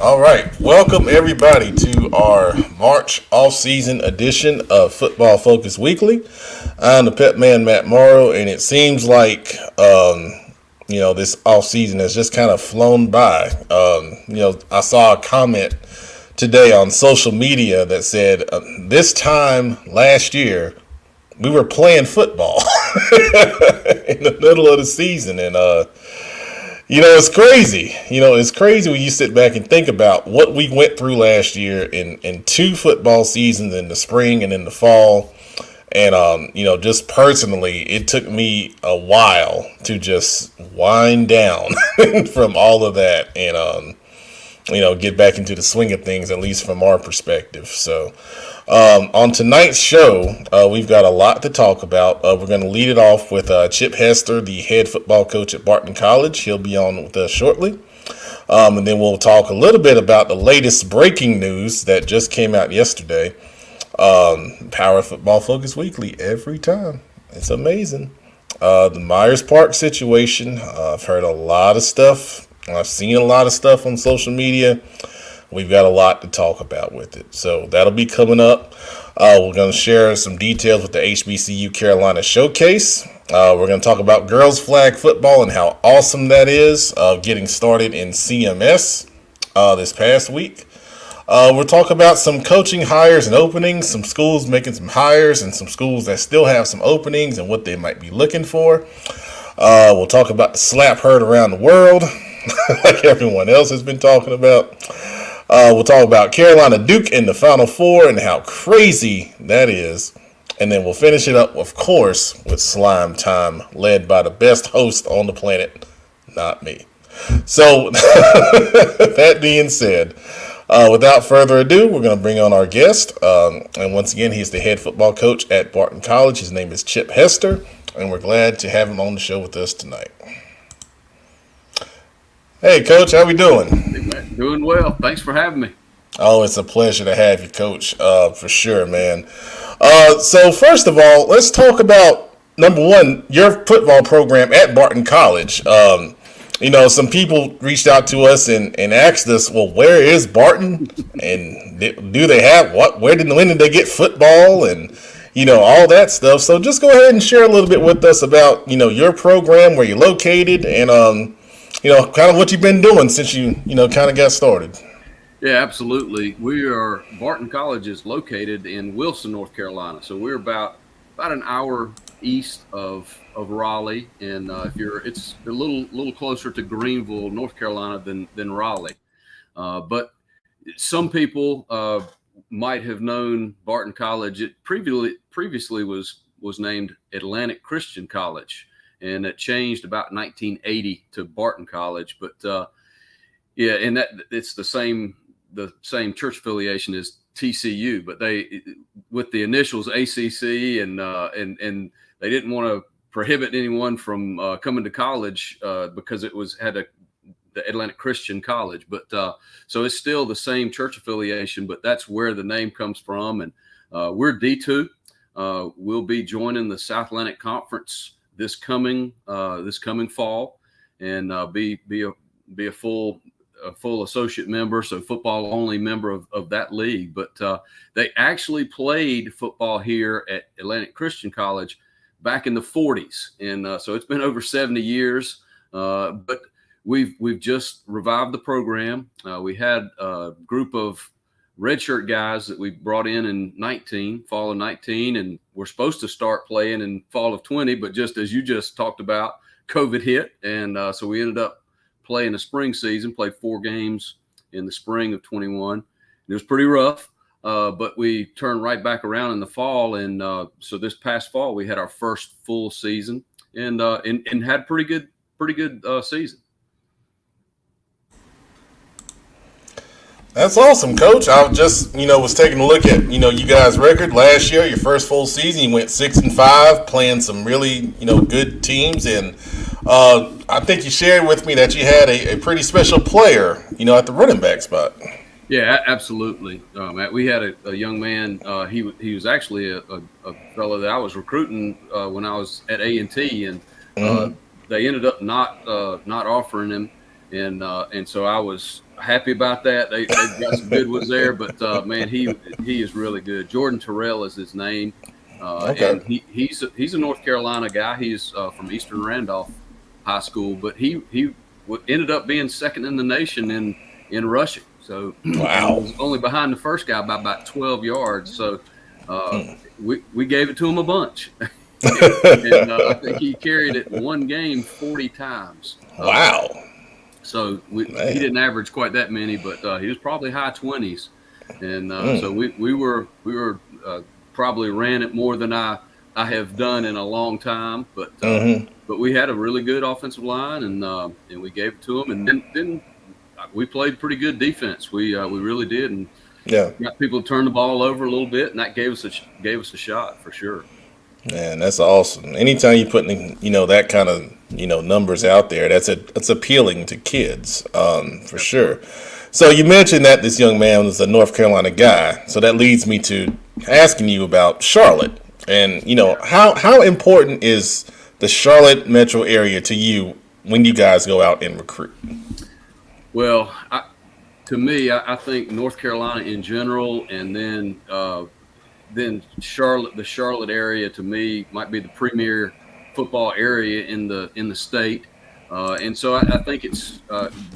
All right, welcome everybody to our March off-season edition of Football Focus Weekly. I'm the Pep Man Matt Morrow, and it seems like this off-season has just kind of flown by. I saw a comment today on social media that said this time last year we were playing football in the middle of the season, and it's crazy. It's crazy when you sit back and think about what we went through last year in two football seasons in the spring and in the fall. And, just personally, it took me a while to just wind down from all of that and, get back into the swing of things, at least from our perspective. So on tonight's show, we've got a lot to talk about. We're going to lead it off with Chip Hester, the head football coach at Barton College. He'll be on with us shortly. And then we'll talk a little bit about the latest breaking news that just came out yesterday. Power Football Focus Weekly every time. It's amazing. The Myers Park situation. I've heard a lot of stuff. I've seen a lot of stuff on social media. We've got a lot to talk about with it. So that'll be coming up. We're going to share some details with the HBCU Carolina Showcase. We're going to talk about girls flag football and how awesome that is, getting started in CMS this past week. We'll talk about some coaching hires and openings, some schools making some hires and some schools that still have some openings and what they might be looking for. We'll talk about the slap heard around the world, like everyone else has been talking about. We'll talk about Carolina Duke in the Final Four and how crazy that is. And then we'll finish it up, of course, with Slime Time, led by the best host on the planet, not me. So, that being said, without further ado, we're going to bring on our guest. And once again, he's the head football coach at Barton College. His name is Chip Hester, and we're glad to have him on the show with us tonight. Hey, Coach, how we doing? Doing well. Thanks for having me. Oh, it's a pleasure to have you, Coach, for sure, man. So first of all, let's talk about, number one, your football program at Barton College. Some people reached out to us and asked us, well, where is Barton? And do they have what? When did they get football? And, all that stuff. So just go ahead and share a little bit with us about, your program, where you're located, and, kind of what you've been doing since you kind of got started. Yeah, absolutely. Barton College is located in Wilson, North Carolina. So we're about an hour east of Raleigh, and it's a little closer to Greenville, North Carolina than Raleigh. But some people might have known Barton College. It previously was named Atlantic Christian College, and it changed about 1980 to Barton College. But and that it's the same church affiliation as TCU, but they with the initials ACC, and they didn't want to prohibit anyone from coming to college because it had the Atlantic Christian College. But so it's still the same church affiliation, but that's where the name comes from. And we're D2. We'll be joining the South Atlantic Conference this coming fall, and be a full associate member, so football only member of that league. But they actually played football here at Atlantic Christian College back in the 40s, and so it's been over 70 years. But we've just revived the program. We had a group of redshirt guys that we brought in fall of 19, and we're supposed to start playing in fall of 20, but just as you just talked about, COVID hit, and so we ended up playing the spring season, played 4 games in the spring of 21. It was pretty rough, but we turned right back around in the fall, and so this past fall we had our first full season, and had pretty good season. That's awesome, Coach. I just, was taking a look at, you guys' record last year. Your first full season, you went 6-5, playing some really, good teams. And I think you shared with me that you had a pretty special player, at the running back spot. Yeah, absolutely. Matt, we had a young man. He was actually a fellow that I was recruiting when I was at A&T, and they ended up not offering him. and so I was happy about that. They've got some good ones there, but man, he is really good. Jordan Terrell is his name, Okay. and he's a North Carolina guy. He's from Eastern Randolph High School, but he ended up being second in the nation in rushing. So and Wow. was only behind the first guy by about 12 yards. So Mm. we gave it to him a bunch. And I think he carried it in one game 40 times. Wow. So he Man. didn't average quite that many, but he was probably high 20s. And so we were probably ran it more than I have done in a long time. But we had a really good offensive line, and we gave it to them. And then we played pretty good defense. We really did, and Yeah. got people to turn the ball over a little bit, and that gave us a shot for sure. Man, that's awesome. Anytime you put that kind of numbers out there, that's appealing to kids, for sure. So you mentioned that this young man was a North Carolina guy, so that leads me to asking you about Charlotte, and how important is the Charlotte metro area to you when you guys go out and recruit? Well, to me, I think North Carolina in general, and then Charlotte, the Charlotte area, to me might be the premier football area in the state, and so I think it's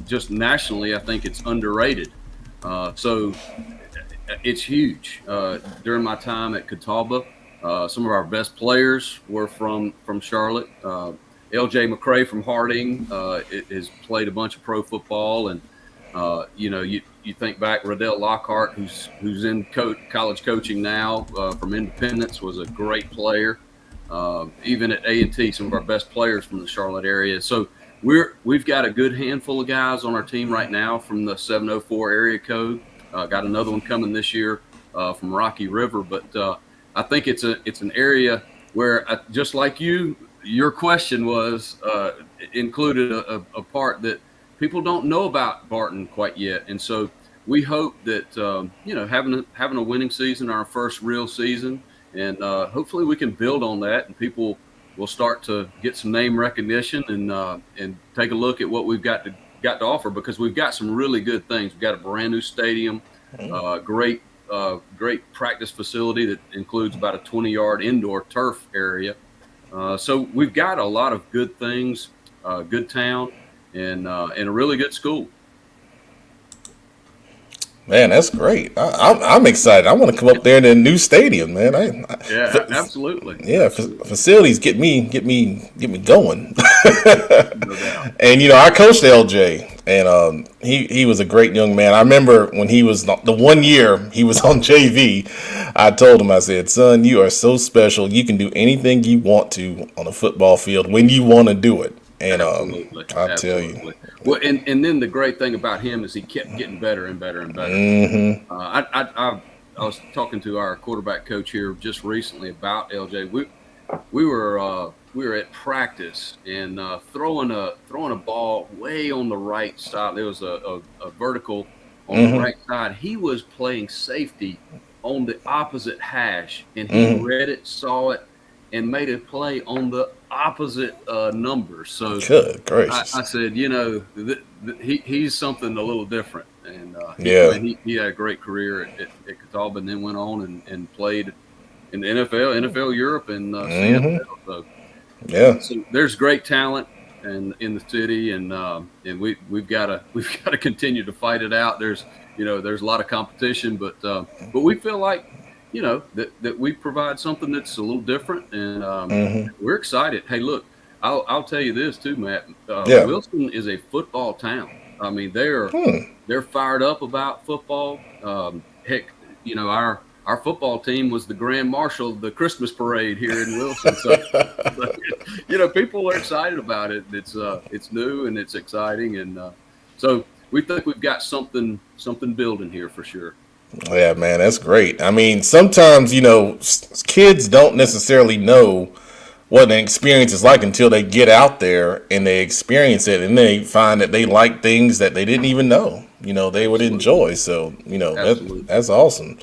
just nationally, I think it's underrated. So it's huge. During my time at Catawba, some of our best players were from Charlotte. L.J. McCray from Harding has played a bunch of pro football, and you think back, Riddell Lockhart, who's in college coaching now from Independence, was a great player. Even at A&T, some of our best players from the Charlotte area. So we've got a good handful of guys on our team right now from the 704 area code. Got another one coming this year from Rocky River, but I think it's an area where, just like your question was included a part that people don't know about Barton quite yet, and so we hope that having a winning season, our first real season, and hopefully we can build on that, and people will start to get some name recognition and take a look at what we've got to offer, because we've got some really good things. We've got a brand new stadium, great practice facility that includes about a 20-yard indoor turf area. So we've got a lot of good things, good town, and a really good school. Man, that's great. I'm excited. I want to come up there in the new stadium, man. Yeah, absolutely. Yeah, facilities get me going. No doubt. And I coached LJ, and he was a great young man. I remember when he was the 1 year he was on JV, I told him, I said, "Son, you are so special. You can do anything you want to on a football field when you want to do it." And I tell you. Well, and then the great thing about him is he kept getting better and better and better. Mm-hmm. I was talking to our quarterback coach here just recently about LJ. We were at practice and throwing a ball way on the right side. There was a vertical on the right side. He was playing safety on the opposite hash, and he read it, saw it, and made a play on the opposite numbers. So good gracious. I said, he's something a little different. And he had a great career at Catawba, and then went on and played in the NFL Europe, and CFL. So there's great talent in the city, and we've got to continue to fight it out. There's a lot of competition, but we feel like that we provide something that's a little different, and we're excited. Hey, look, I'll tell you this too, Matt. Wilson is a football town. I mean, they're fired up about football. Heck, our football team was the grand marshal of the Christmas parade here in Wilson. So people are excited about it. It's new and it's exciting, and so we think we've got something building here for sure. Yeah, man, that's great. I mean, sometimes, kids don't necessarily know what an experience is like until they get out there and they experience it, and they find that they like things that they didn't even know, they would enjoy. So, that's awesome.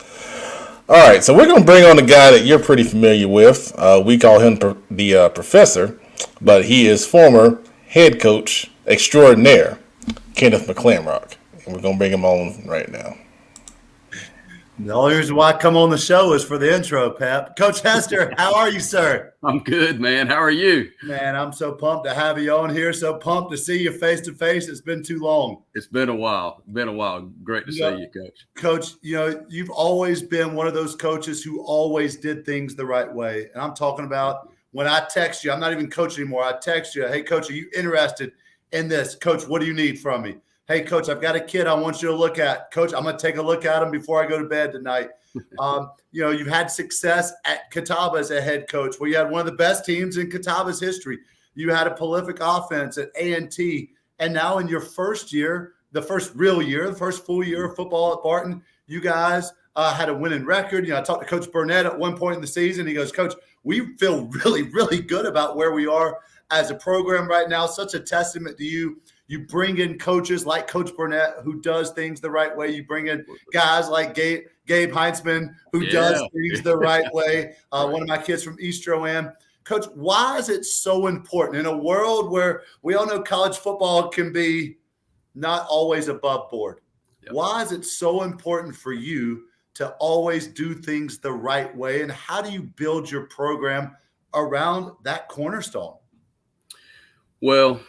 All right, so we're going to bring on a guy that you're pretty familiar with. We call him the professor, but he is former head coach extraordinaire. Kenneth McClamrock. And we're going to bring him on right now. The only reason why I come on the show is for the intro, Pep. Coach Hester, how are you, sir? I'm good, man. How are you? Man, I'm so pumped to have you on here. So pumped to see you face to face. It's been too long. It's been a while. Great to see you, Coach. Coach, you've always been one of those coaches who always did things the right way. And I'm talking about when I text you, I'm not even coach anymore. I text you, hey, Coach, are you interested in this? Coach, what do you need from me? Hey, Coach, I've got a kid I want you to look at. Coach, I'm going to take a look at him before I go to bed tonight. You've had success at Catawba as a head coach, where you had one of the best teams in Catawba's history. You had a prolific offense at A&T. And now in your first year, the first full year of football at Barton, you guys had a winning record. I talked to Coach Burnett at one point in the season. He goes, Coach, we feel really, really good about where we are as a program right now. Such a testament to you. You bring in coaches like Coach Burnett, who does things the right way. You bring in guys like Gabe Heinzman, who does things the right way. One of my kids from East Rowan. Coach, why is it so important in a world where we all know college football can be not always above board? Yep. Why is it so important for you to always do things the right way? And how do you build your program around that cornerstone? Well,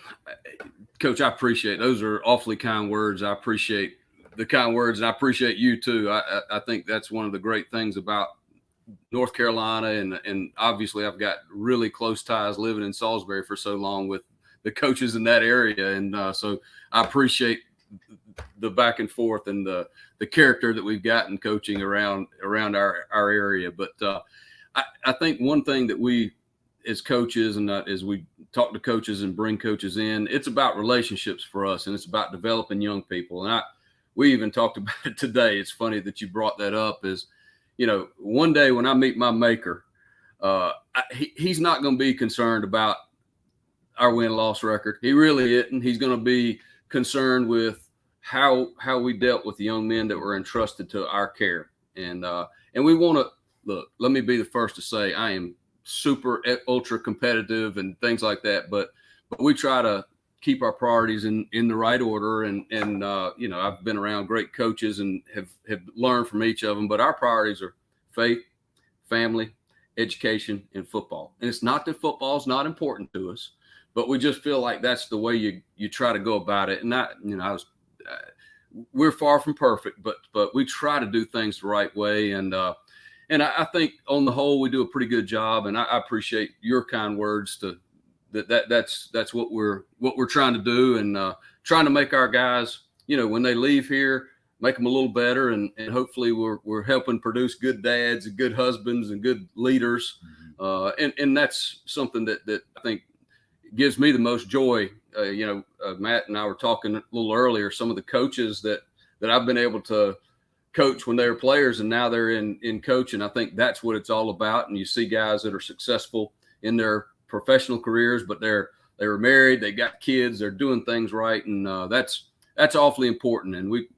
Coach, I appreciate it. Those are awfully kind words. I appreciate the kind words, and I appreciate you too. I think that's one of the great things about North Carolina, and obviously I've got really close ties living in Salisbury for so long with the coaches in that area, and so I appreciate the back and forth and the character that we've gotten coaching around our area. But I think one thing that we as coaches and as we talk to coaches and bring coaches in, it's about relationships for us, and it's about developing young people. And we even talked about it today. It's funny that you brought that up. Is one day when I meet my maker, he's not going to be concerned about our win-loss record. He really isn't. He's going to be concerned with how we dealt with the young men that were entrusted to our care. And we want to look. Let me be the first to say I am super ultra competitive and things like that, but we try to keep our priorities in the right order, and I've been around great coaches and have learned from each of them, but our priorities are faith, family, education, and football. And it's not that football is not important to us, but we just feel like that's the way you try to go about it. And we're far from perfect, but we try to do things the right way. And I think on the whole, we do a pretty good job. And I appreciate your kind words that's what we're trying to do, and trying to make our guys, when they leave here, make them a little better. And hopefully we're helping produce good dads and good husbands and good leaders. And that's something that I think gives me the most joy. Matt and I were talking a little earlier, some of the coaches that I've been able to coach when they were players, and now they're in coaching. I think that's what it's all about. And you see guys that are successful in their professional careers, but they were married, they got kids, they're doing things right. And that's awfully important. And we,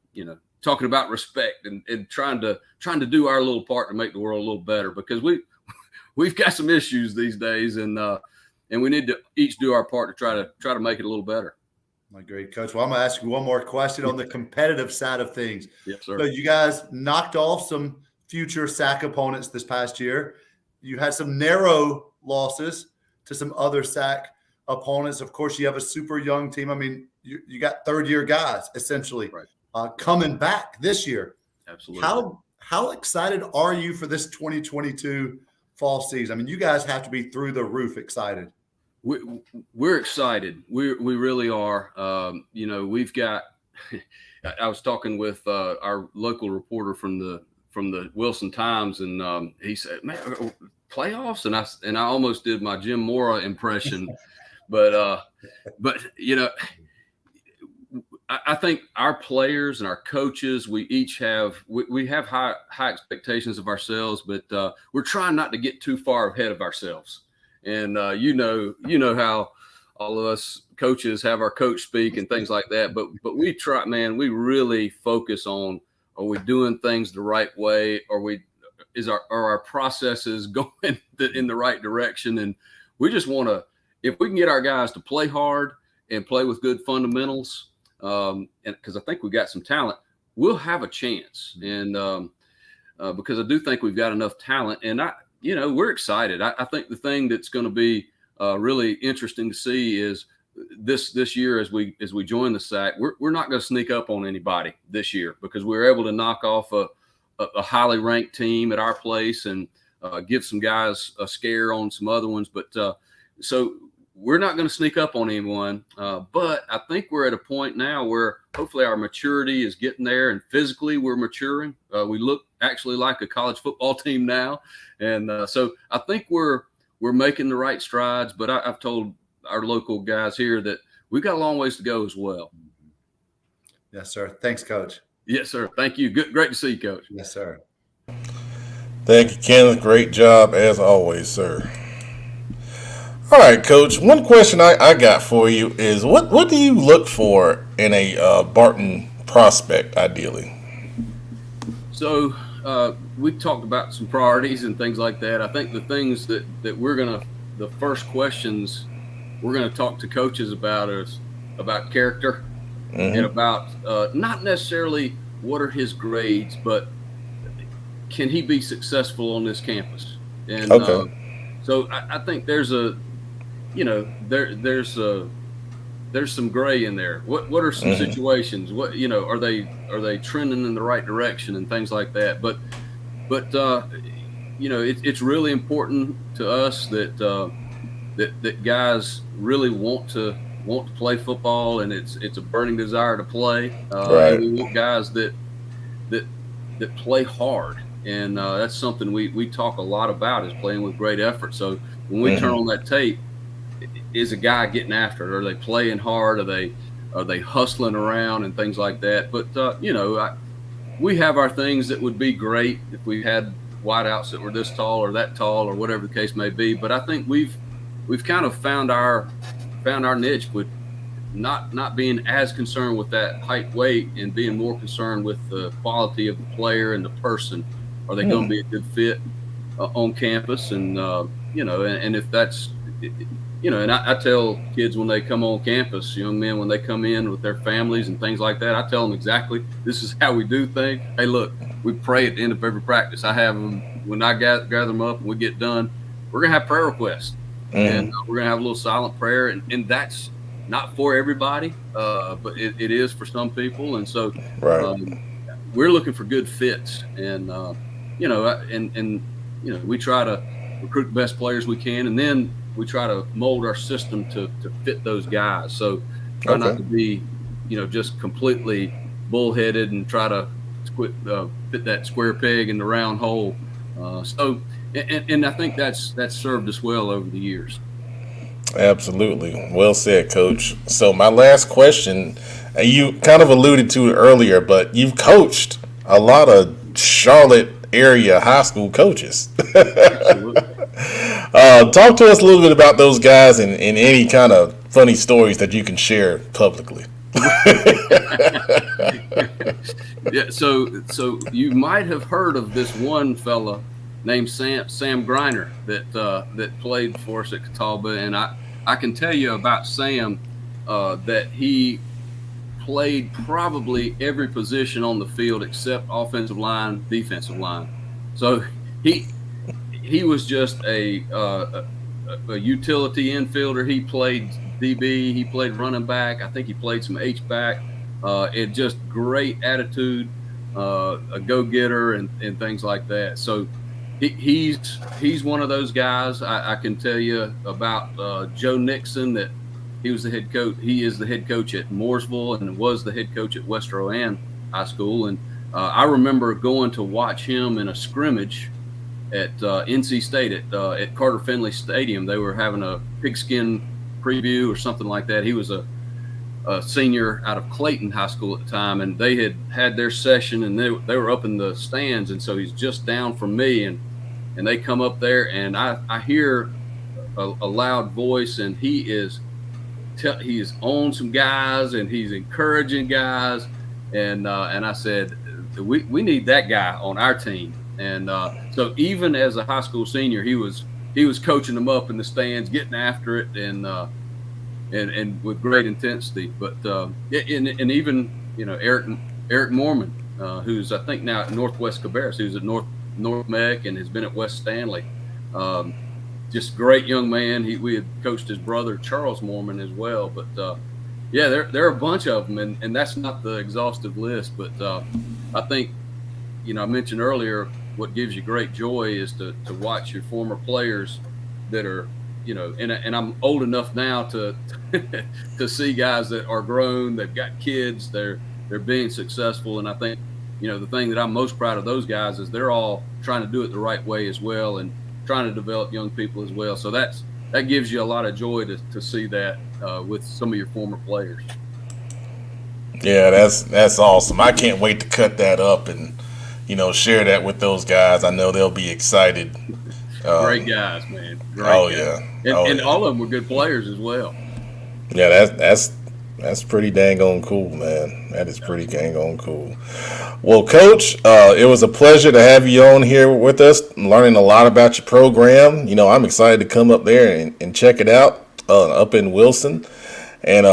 talking about respect and trying to do our little part to make the world a little better, because we've got some issues these days, and we need to each do our part to try to make it a little better. My great coach. Well, I'm going to ask you one more question on the competitive side of things. Yes, sir. So you guys knocked off some future SAC opponents this past year. You had some narrow losses to some other SAC opponents. Of course, you have a super young team. I mean, you got third-year guys, essentially, coming back this year. Absolutely. How excited are you for this 2022 fall season? I mean, you guys have to be through the roof excited. We're excited. We really are. We've got. I was talking with our local reporter from the Wilson Times, and he said, "Man, playoffs," and I almost did my Jim Mora impression, but I think our players and our coaches, we each have high expectations of ourselves, but we're trying not to get too far ahead of ourselves. And you know how all of us coaches have our coach speak and things like that. But we try, man. We really focus on: are we doing things the right way? Are our processes going in the right direction? And we just want to, if we can get our guys to play hard and play with good fundamentals, and because I think we got some talent, we'll have a chance. And because I do think we've got enough talent, and we're excited. I think the thing that's going to be really interesting to see is this year as we join the SAC, we're not going to sneak up on anybody this year, because we were able to knock off a highly ranked team at our place and give some guys a scare on some other ones. But so we're not going to sneak up on anyone. But I think we're at a point now where hopefully our maturity is getting there, and physically we're maturing. We look actually like a college football team now. And so I think we're making the right strides. But I've told our local guys here that we've got a long ways to go as well. Yes, sir. Thanks, Coach. Yes, sir. Thank you. Great to see you, Coach. Yes, sir. Thank you, Kenneth. Great job as always, sir. All right, Coach. One question I got for you is what do you look for in a Barton prospect, ideally? So we talked about some priorities and things like that. I think the things that the first questions we're going to talk to coaches about is about character, and about not necessarily what are his grades, but can he be successful on this campus? And so I think there's there's some gray in there. What are some situations? What are they trending in the right direction and things like that? But it's really important to us that guys really want to play football, and it's a burning desire to play. Right. And we want guys that play hard, and that's something we talk a lot about, is playing with great effort. So when we turn on that tape, is a guy getting after it? Are they playing hard? Are they hustling around and things like that? But we have our things that would be great if we had wideouts that were this tall or that tall or whatever the case may be. But I think we've kind of found our niche with not being as concerned with that height, weight, and being more concerned with the quality of the player and the person. Are they going to be a good fit on campus? And and if that's and I tell kids when they come on campus, young men, when they come in with their families and things like that, I tell them exactly, this is how we do things. Hey, look, we pray at the end of every practice. I have them, when I gather them up and we get done, we're going to have prayer requests. And we're going to have a little silent prayer. And that's not for everybody, but it is for some people. And so we're looking for good fits. And, we try to recruit the best players we can. And then we try to mold our system to fit those guys. So try not to be, just completely bullheaded and try to fit that square peg in the round hole. And I think that's served us well over the years. Absolutely. Well said, Coach. So my last question, you kind of alluded to it earlier, but you've coached a lot of Charlotte area high school coaches. Absolutely. Talk to us a little bit about those guys and any kind of funny stories that you can share publicly. Yeah, so you might have heard of this one fella named Sam Griner that played for us at Catawba, and I can tell you about Sam that he played probably every position on the field except offensive line, defensive line. So he was just a utility infielder. He played DB. He played running back. I think he played some H-back. It just great attitude, a go-getter, and things like that. So he's one of those guys. I can tell you about Joe Nixon, that he was the head coach. He is the head coach at Mooresville and was the head coach at West Rowan High School. And I remember going to watch him in a scrimmage at NC State at Carter Finley Stadium. They were having a pigskin preview or something like that. He was a senior out of Clayton High School at the time, and they had their session, and they were up in the stands, and so he's just down from me, and they come up there, and I hear a loud voice, and he is on some guys, and he's encouraging guys, and I said, we need that guy on our team. And so even as a high school senior, he was coaching them up in the stands, getting after it, and and with great intensity. But and even Eric Mormon, who's I think now at Northwest Cabarrus, who's at North Mech and has been at West Stanley. Just great young man. We had coached his brother Charles Mormon as well. But yeah, there are a bunch of them, and that's not the exhaustive list. But I think I mentioned earlier what gives you great joy is to watch your former players that are and I'm old enough now to to see guys that are grown, they've got kids, they're being successful, and I think the thing that I'm most proud of those guys is they're all trying to do it the right way as well, and trying to develop young people as well. So that gives you a lot of joy to see that with some of your former players. Yeah, that's awesome. I can't wait to cut that up and share that with those guys. I know they'll be excited. Great guys, man. Great guys. And all of them were good players as well. Yeah, that's pretty dang on cool, man. That is pretty dang on cool. Well, Coach, it was a pleasure to have you on here with us, learning a lot about your program. I'm excited to come up there and check it out up in Wilson. And,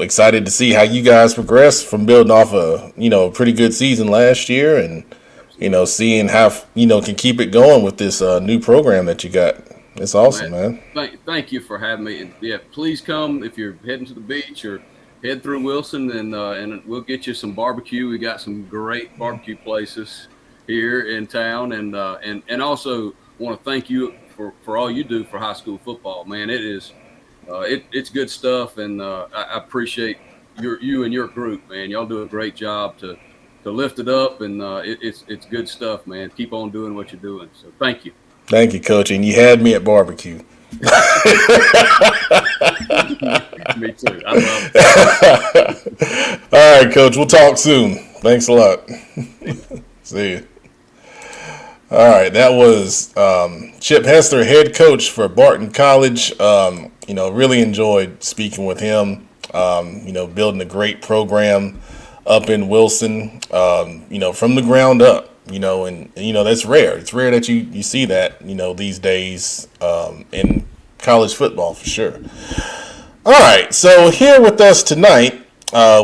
excited to see how you guys progress from building off a pretty good season last year and, seeing how, can keep it going with this new program that you got. It's awesome, man. Thank you for having me. And yeah, please come if you're heading to the beach or head through Wilson, and we'll get you some barbecue. We got some great barbecue places here in town, and also want to thank you for all you do for high school football, man. It is it's good stuff, and I appreciate you and your group, man. Y'all do a great job to lift it up, and it's good stuff, man. Keep on doing what you're doing. So thank you. Thank you, Coach. And you had me at barbecue. Me too. I love it. All right, Coach. We'll talk soon. Thanks a lot. See you. All right, that was Chip Hester, head coach for Barton College. Really enjoyed speaking with him. Building a great program up in Wilson. From the ground up. And that's rare. It's rare that you see that these days in college football for sure. All right, so here with us tonight,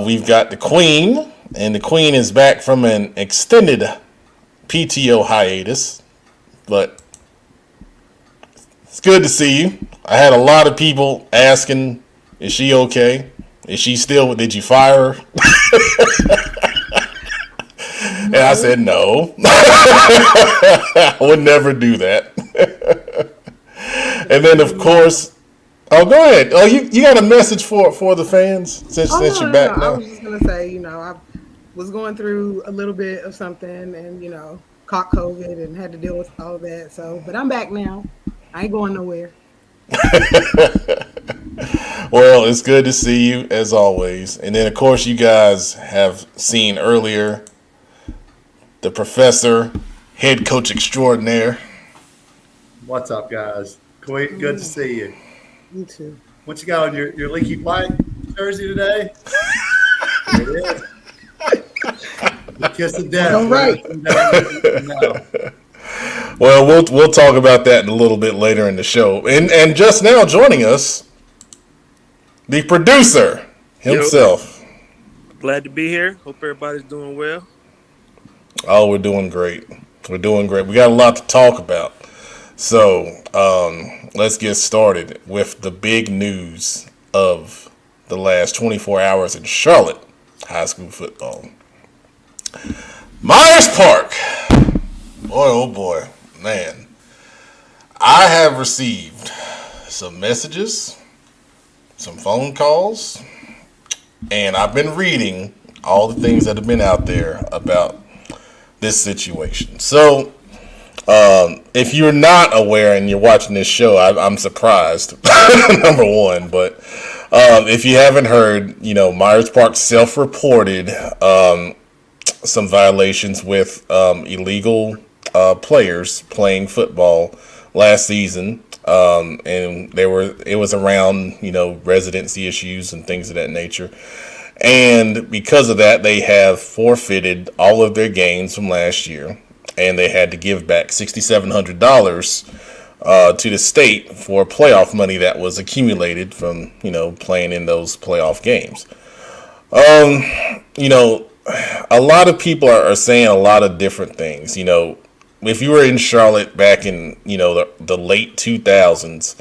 we've got the Queen, and the Queen is back from an extended PTO hiatus, but it's good to see you. I had a lot of people asking, is she okay? Is she still, did you fire her? And I said, no. I would never do that. And then, of course, go ahead. Oh, you got a message for the fans since you're back now? I was just going to say, I was going through a little bit of something and, caught COVID and had to deal with all of that. So, but I'm back now. I ain't going nowhere. Well, it's good to see you as always. And then, of course, you guys have seen earlier the professor, head coach extraordinaire. What's up, guys? Good to see you. You too. What you got on your Leaky Black jersey today? It is. Kiss of death. All right. No. Well, we'll talk about that in a little bit later in the show. And just now joining us, the producer himself. Glad to be here. Hope everybody's doing well. Oh, we're doing great. We got a lot to talk about. So let's get started with the big news of the last 24 hours in Charlotte high school football. Myers Park. Boy, oh boy, man. I have received some messages, some phone calls, and I've been reading all the things that have been out there about this situation. So, if you're not aware and you're watching this show, I'm surprised, number one. But if you haven't heard, Myers Park self-reported some violations with illegal players playing football last season, and it was around residency issues and things of that nature. And because of that, they have forfeited all of their gains from last year, and they had to give back $6,700 to the state for playoff money that was accumulated from, playing in those playoff games. You know, a lot of people are saying a lot of different things. If you were in Charlotte back in, the late 2000s,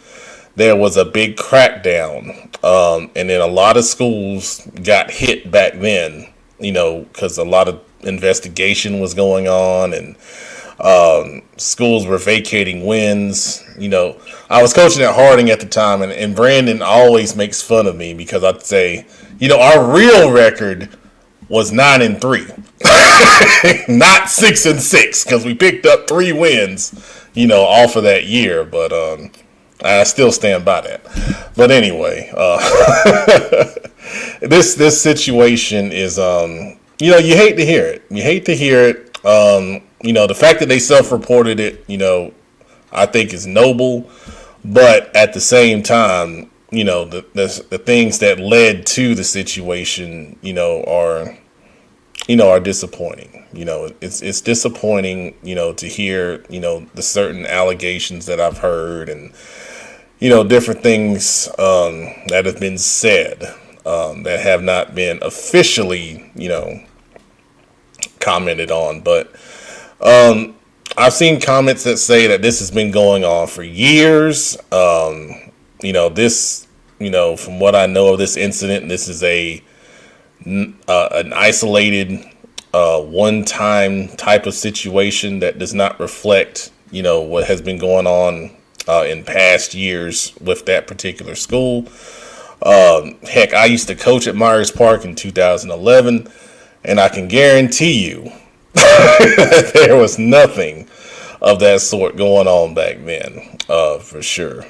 there was a big crackdown. And then a lot of schools got hit back then, because a lot of investigation was going on, and schools were vacating wins. I was coaching at Harding at the time, and Brandon always makes fun of me because I'd say, our real record was 9-3, not 6-6, because we picked up 3 wins, off of that year. But I still stand by that. But anyway, this situation is, you hate to hear it. You hate to hear it. The fact that they self-reported it, I think is noble. But at the same time, the things that led to the situation, are disappointing. It's disappointing, to hear, the certain allegations that I've heard, and, different things that have been said that have not been officially, commented on. But I've seen comments that say that this has been going on for years. This, from what I know of this incident, this is an isolated, one-time type of situation that does not reflect, what has been going on in past years with that particular school. Heck, I used to coach at Myers Park in 2011, and I can guarantee you there was nothing of that sort going on back then, for sure.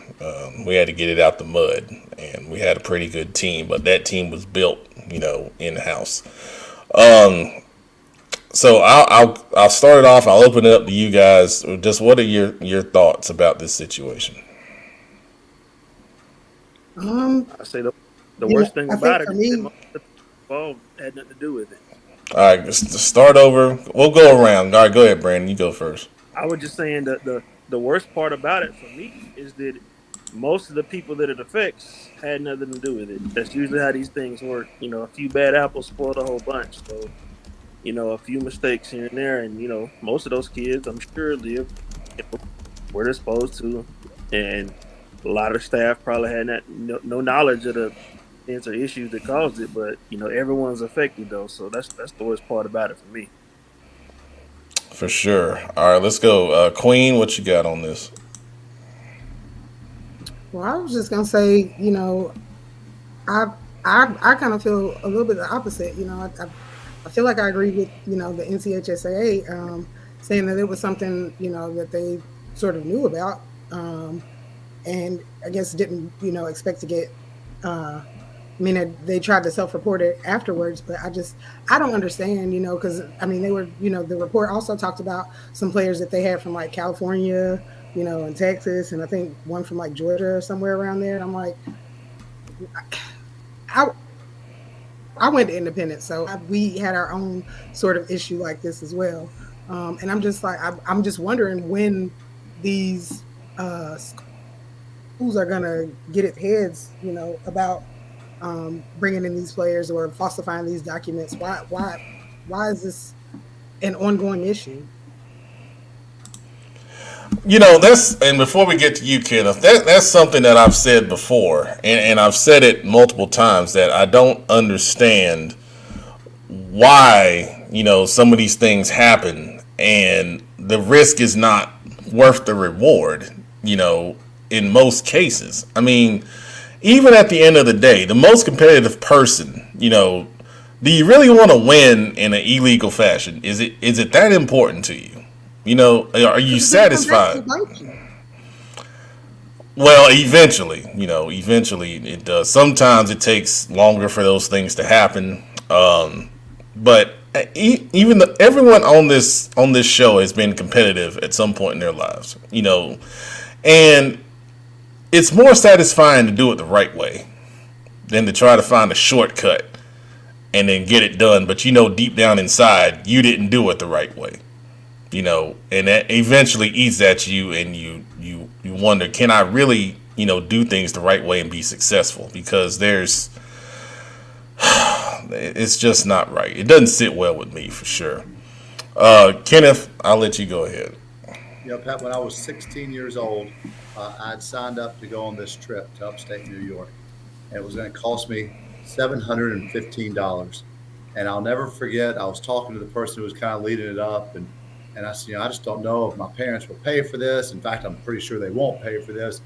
We had to get it out the mud, and we had a pretty good team, but that team was built, in-house. So I'll start it off. I'll open it up to you guys. Just what are your thoughts about this situation? I say the worst thing about it is that most of the involved had nothing to do with it. All right, just to start over. We'll go around. All right, go ahead, Brandon. You go first. I was just saying that the worst part about it for me is that most of the people that it affects had nothing to do with it. That's usually how these things work. A few bad apples spoil the whole bunch. So, a few mistakes here and there, and most of those kids, I'm sure, live where they're supposed to, and a lot of staff probably had no knowledge of the or issues that caused it, but everyone's affected though, so that's the worst part about it for me. For sure. All right, let's go. Queen, what you got on this? Well, I was just gonna say, I kind of feel a little bit the opposite. I feel like I agree with the NCHSAA saying that it was something that they sort of knew about, and I guess didn't expect to get. They tried to self-report it afterwards, but I don't understand, because they were, the report also talked about some players that they had from like California, and Texas, and I think one from like Georgia or somewhere around there. And I'm like, I went to Independence, so we had our own sort of issue like this as well. And I'm just like, I'm just wondering when these schools are gonna get its heads, about bringing in these players or falsifying these documents. Why is this an ongoing issue? And before we get to you, Kenneth, that's something that I've said before, and I've said it multiple times, that I don't understand why, some of these things happen and the risk is not worth the reward, in most cases. Even at the end of the day, the most competitive person, do you really want to win in an illegal fashion? Is it that important to you? Are you satisfied? Well, eventually it does. Sometimes it takes longer for those things to happen. But everyone on this show has been competitive at some point in their lives, and it's more satisfying to do it the right way than to try to find a shortcut and then get it done. But deep down inside, you didn't do it the right way. and that eventually eats at you, and you wonder, can I really, do things the right way and be successful? Because it's just not right. It doesn't sit well with me for sure. Kenneth, I'll let you go ahead. Pat, when I was 16 years old, I'd signed up to go on this trip to upstate New York. And it was going to cost me $715. And I'll never forget, I was talking to the person who was kind of leading it up. And I said, I just don't know if my parents will pay for this. In fact, I'm pretty sure they won't pay for this.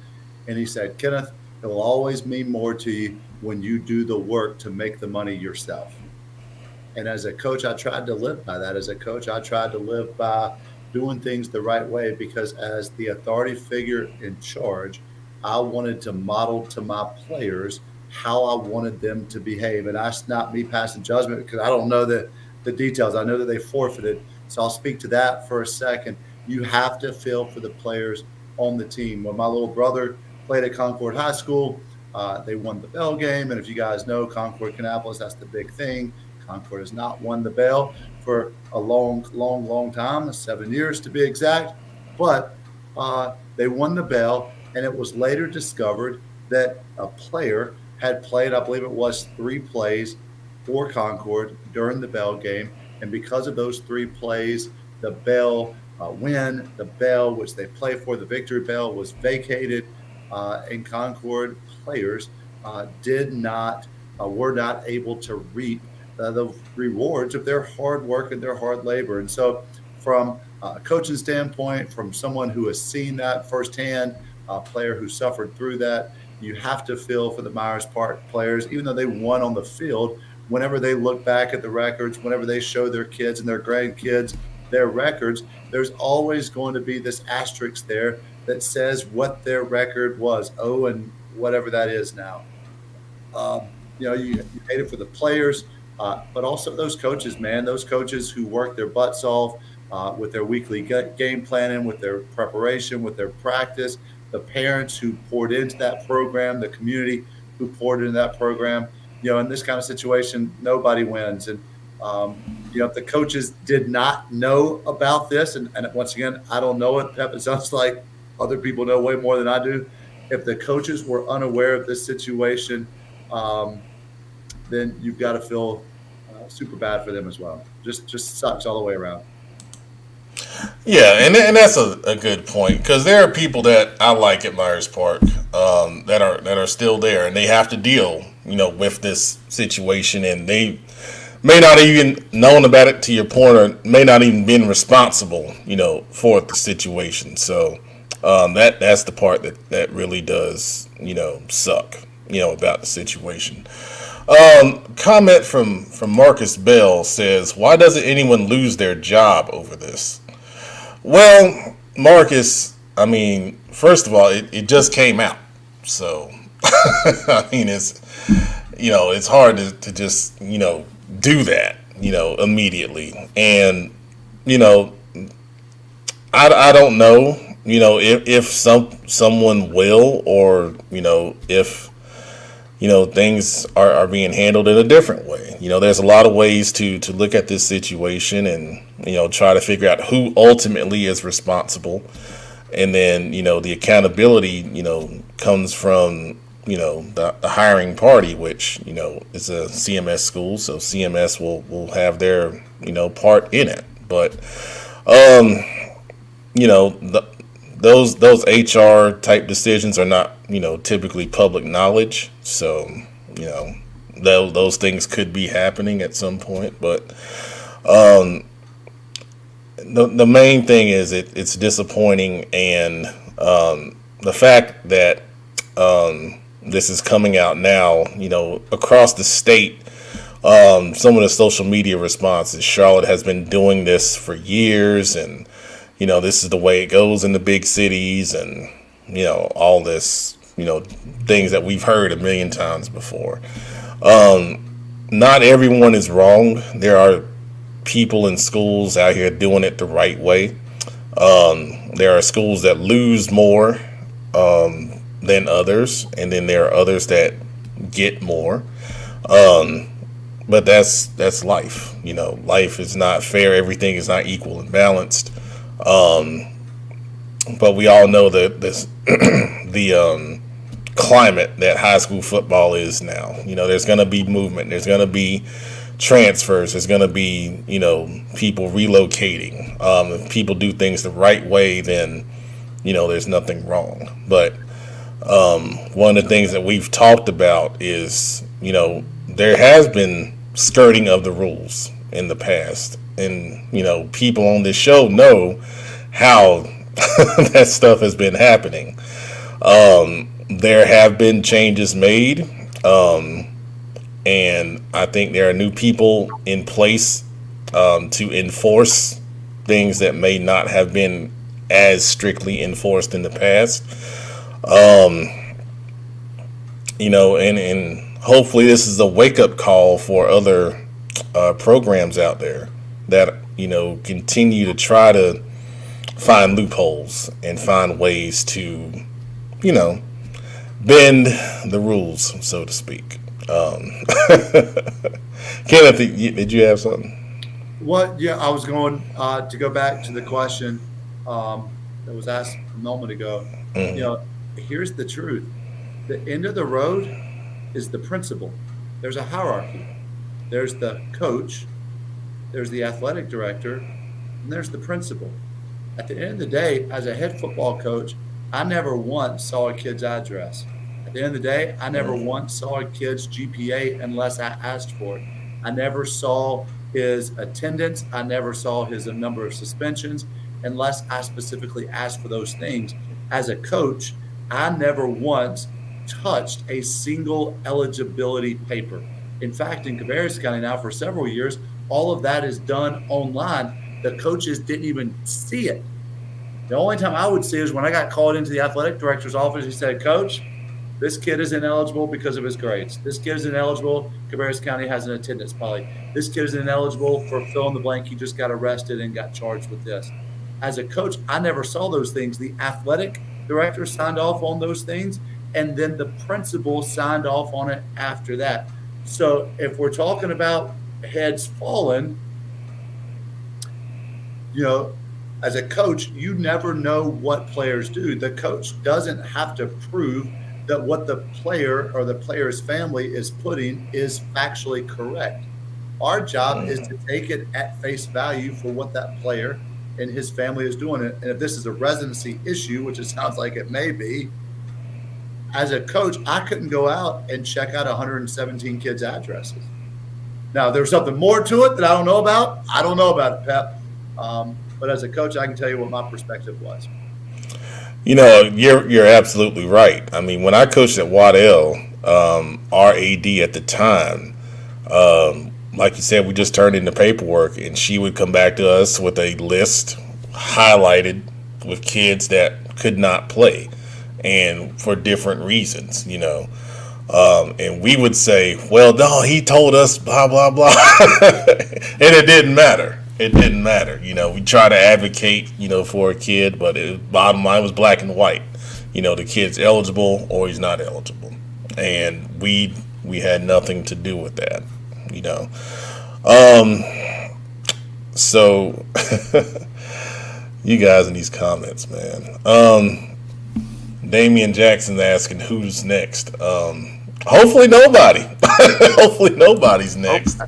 And he said, Kenneth, it will always mean more to you when you do the work to make the money yourself. And as a coach, I tried to live by that. As a coach, I tried to live by doing things the right way, because as the authority figure in charge, I wanted to model to my players how I wanted them to behave. And that's not me passing judgment, because I don't know the details. I know that they forfeited. So I'll speak to that for a second. You have to feel for the players on the team. When my little brother played at Concord High School, they won the Bell game. And if you guys know Concord, Kannapolis, that's the big thing. Concord has not won the Bell for a long time, 7 years to be exact. But they won the Bell, and it was later discovered that a player had played, I believe it was 3 plays for Concord during the Bell game. And because of those 3 plays, the Bell win, the Bell, which they play for, the Victory Bell, was vacated, and Concord players were not able to reap the rewards of their hard work and their hard labor. And so from a coaching standpoint, from someone who has seen that firsthand, a player who suffered through that, you have to feel for the Myers Park players, even though they won on the field. Whenever they look back at the records, whenever they show their kids and their grandkids their records, there's always going to be this asterisk there that says what their record was. Oh, and whatever that is now. You hate it for the players, but also those coaches, man, those coaches who work their butts off with their weekly game planning, with their preparation, with their practice, the parents who poured into that program, the community who poured into that program. In this kind of situation, nobody wins. And, if the coaches did not know about this, and once again, I don't know it. It sounds like other people know way more than I do. If the coaches were unaware of this situation, then you've got to feel super bad for them as well. Just sucks all the way around. Yeah, and that's a good point, because there are people that I like at Myers Park that are still there, and they have to deal, with this situation, and they may not even known about it, to your point, or may not even been responsible, for the situation. So that's the part that really does, suck, about the situation. Comment from Marcus Bell says, why doesn't anyone lose their job over this? Well, Marcus, I mean, first of all, it just came out. So, I mean, it's hard to just, do that, immediately. And, I don't know, if someone will, or, if, things are being handled in a different way. There's a lot of ways to look at this situation and, try to figure out who ultimately is responsible. And then, the accountability, comes from, the hiring party, which, is a CMS school. So CMS will have their, part in it. But, those HR type decisions are not, typically public knowledge. So, those things could be happening at some point. But the main thing is it's disappointing, and the fact that this is coming out now, across the state. Some of the social media responses, Charlotte has been doing this for years, and this is the way it goes in the big cities, and all this, things that we've heard a million times before. Not everyone is wrong. There are people in schools out here doing it the right way. There are schools that lose more than others, and then there are others that get more. But that's life. Life is not fair. Everything is not equal and balanced. But we all know that this the climate that high school football is now. There's going to be movement. There's going to be transfers. There's going to be people relocating. If people do things the right way, then there's nothing wrong. But one of the things that we've talked about is there has been skirting of the rules in the past, and people on this show know how that stuff has been happening. There have been changes made, and I think there are new people in place to enforce things that may not have been as strictly enforced in the past. And hopefully this is a wake-up call for other programs out there that continue to try to find loopholes and find ways to bend the rules, so to speak. Kenneth, did you have something? Yeah, I was going to go back to the question that was asked a moment ago. Here's the truth. The end of the road is the principal. There's a hierarchy. There's the coach, there's the athletic director, and there's the principal. At the end of the day, as a head football coach, I never once saw a kid's address. At the end of the day, I never once saw a kid's GPA unless I asked for it. I never saw his attendance. I never saw his number of suspensions unless I specifically asked for those things. As a coach, I never once touched a single eligibility paper. In fact, in Cabarrus County now for several years, all of that is done online. The coaches didn't even see it. The only time I would see is when I got called into the athletic director's office. He said, "Coach, this kid is ineligible because of his grades. This kid is ineligible. Cabarrus County has an attendance policy. This kid is ineligible for fill in the blank. He just got arrested and got charged with this." As a coach, I never saw those things. The athletic director signed off on those things, and then the principal signed off on it after that. So if we're talking about heads fallen, as a coach, you never know what players do. The coach doesn't have to prove that what the player or the player's family is putting is factually correct. Our job is to take it at face value for what that player and his family is doing. And if this is a residency issue, which it sounds like it may be, as a coach, I couldn't go out and check out 117 kids' addresses. Now, there's something more to it that I don't know about. I don't know about it, Pep. But as a coach, I can tell you what my perspective was. You're absolutely right. I mean, when I coached at Waddell, our AD at the time, like you said, we just turned in the paperwork, and she would come back to us with a list highlighted with kids that could not play, and for different reasons, and we would say, "Well, no, he told us blah blah blah," and it didn't matter. It didn't matter. We try to advocate, for a kid, but bottom line was black and white. The kid's eligible or he's not eligible, and we had nothing to do with that. So you guys in these comments, man. Damian Jackson's asking who's next. Hopefully nobody. Hopefully nobody's next.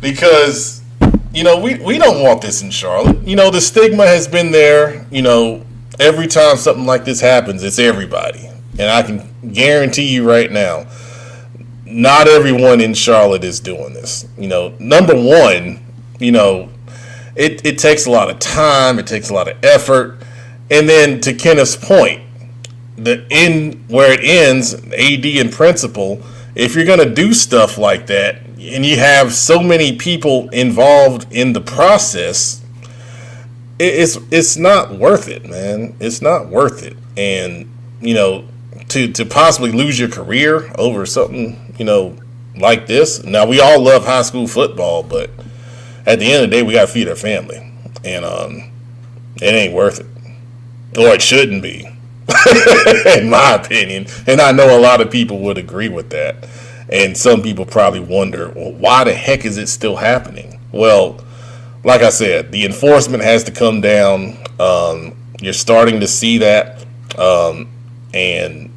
Because we don't want this in Charlotte. The stigma has been there. Every time something like this happens, it's everybody. And I can guarantee you right now, not everyone in Charlotte is doing this. Number one, it takes a lot of time. It takes a lot of effort. And then to Kenneth's point, where it ends, AD and principal, if you're going to do stuff like that, and you have so many people involved in the process, it's not worth it, man. It's not worth it. And, to possibly lose your career over something, like this. Now, we all love high school football, but at the end of the day, we got to feed our family. And it ain't worth it. Or it shouldn't be, in my opinion. And I know a lot of people would agree with that. And some people probably wonder, well, why the heck is it still happening? Well, like I said, the enforcement has to come down. You're starting to see that, and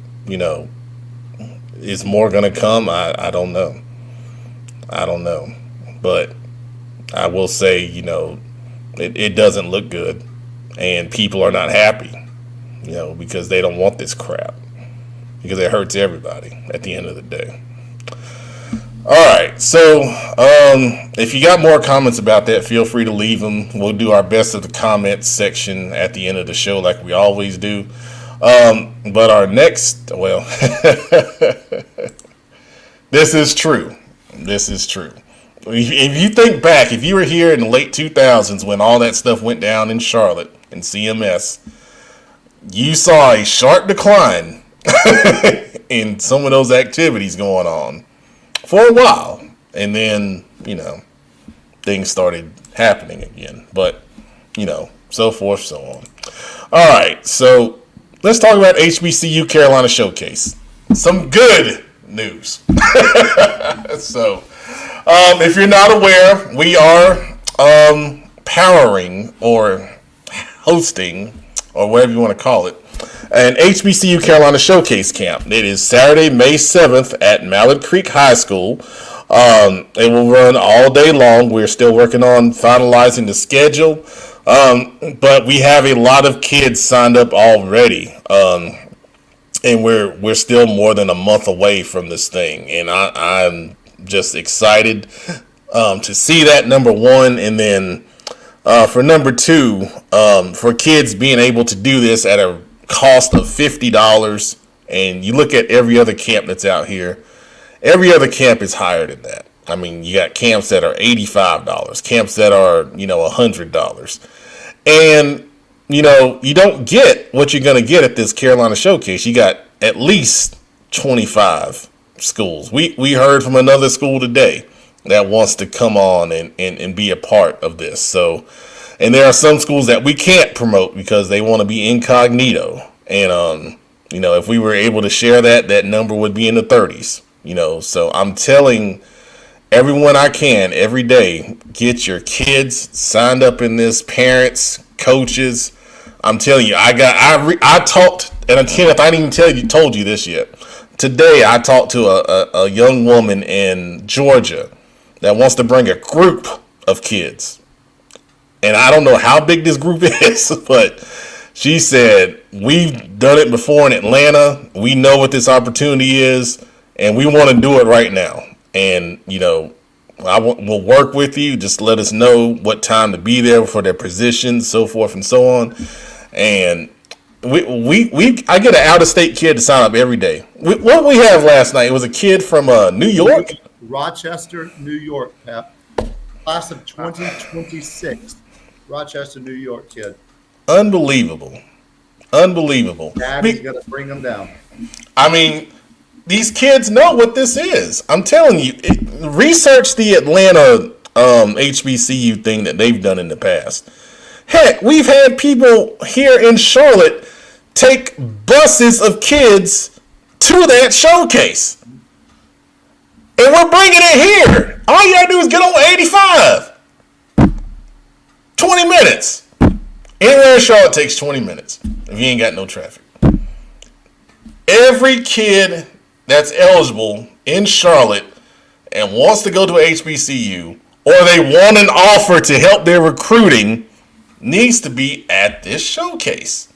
is more going to come? I don't know. But I will say, it doesn't look good, and people are not happy, because they don't want this crap, because it hurts everybody at the end of the day. All right, so if you got more comments about that, feel free to leave them. We'll do our best at the comments section at the end of the show like we always do. But our next, well, this is true. If you think back, if you were here in the late 2000s when all that stuff went down in Charlotte and CMS, you saw a sharp decline in some of those activities going on for a while, and then things started happening again, but so forth, so on. All right, so let's talk about HBCU Carolina Showcase. Some good news. So if you're not aware, we are powering or hosting, or whatever you want to call it, an HBCU Carolina Showcase camp. It is Saturday, May 7th at Mallard Creek High School. It will run all day long. We're still working on finalizing the schedule, but we have a lot of kids signed up already, and we're still more than a month away from this thing, and I'm just excited to see that, number one, and then for number two, for kids being able to do this at a cost of $50, and you look at every other camp that's out here, every other camp is higher than that. I mean, you got camps that are $85, camps that are, $100. And, you don't get what you're going to get at this Carolina Showcase. You got at least 25 schools. We heard from another school today that wants to come on and be a part of this. So, and there are some schools that we can't promote because they want to be incognito. And, if we were able to share that number would be in the 30s. So I'm telling everyone I can every day, get your kids signed up in this, parents, coaches. I'm telling you, I talked, and Kenneth, I didn't even told you this yet. Today I talked to a young woman in Georgia that wants to bring a group of kids. And I don't know how big this group is, but she said, we've done it before in Atlanta. We know what this opportunity is, and we want to do it right now. And, we'll work with you. Just let us know what time to be there for their positions, so forth and so on. And I get an out-of-state kid to sign up every day. What we have last night, it was a kid from New York. Rochester, New York, Pep. Class of 2026. Rochester, New York kid. Unbelievable. Daddy's going to bring them down. I mean, these kids know what this is. I'm telling you, research the Atlanta HBCU thing that they've done in the past. Heck, we've had people here in Charlotte take buses of kids to that showcase. And we're bringing it here. All you gotta do is get on 85. 20 minutes. Anywhere in Charlotte takes 20 minutes if you ain't got no traffic. Every kid that's eligible in Charlotte and wants to go to a HBCU, or they want an offer to help their recruiting, needs to be at this showcase.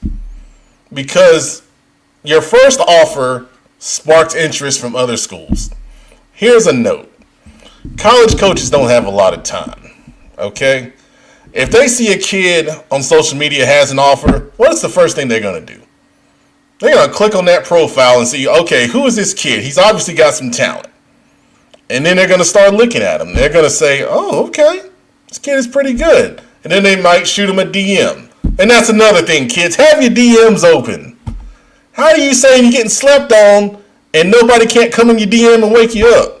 Because your first offer sparks interest from other schools. Here's a note. College coaches don't have a lot of time, okay? If they see a kid on social media has an offer, what's the first thing they're going to do? They're going to click on that profile and see, okay, who is this kid? He's obviously got some talent. And then they're going to start looking at him. They're going to say, oh, okay, this kid is pretty good. And then they might shoot him a DM. And that's another thing, kids. Have your DMs open. How are you saying you're getting slept on and nobody can't come in your DM and wake you up?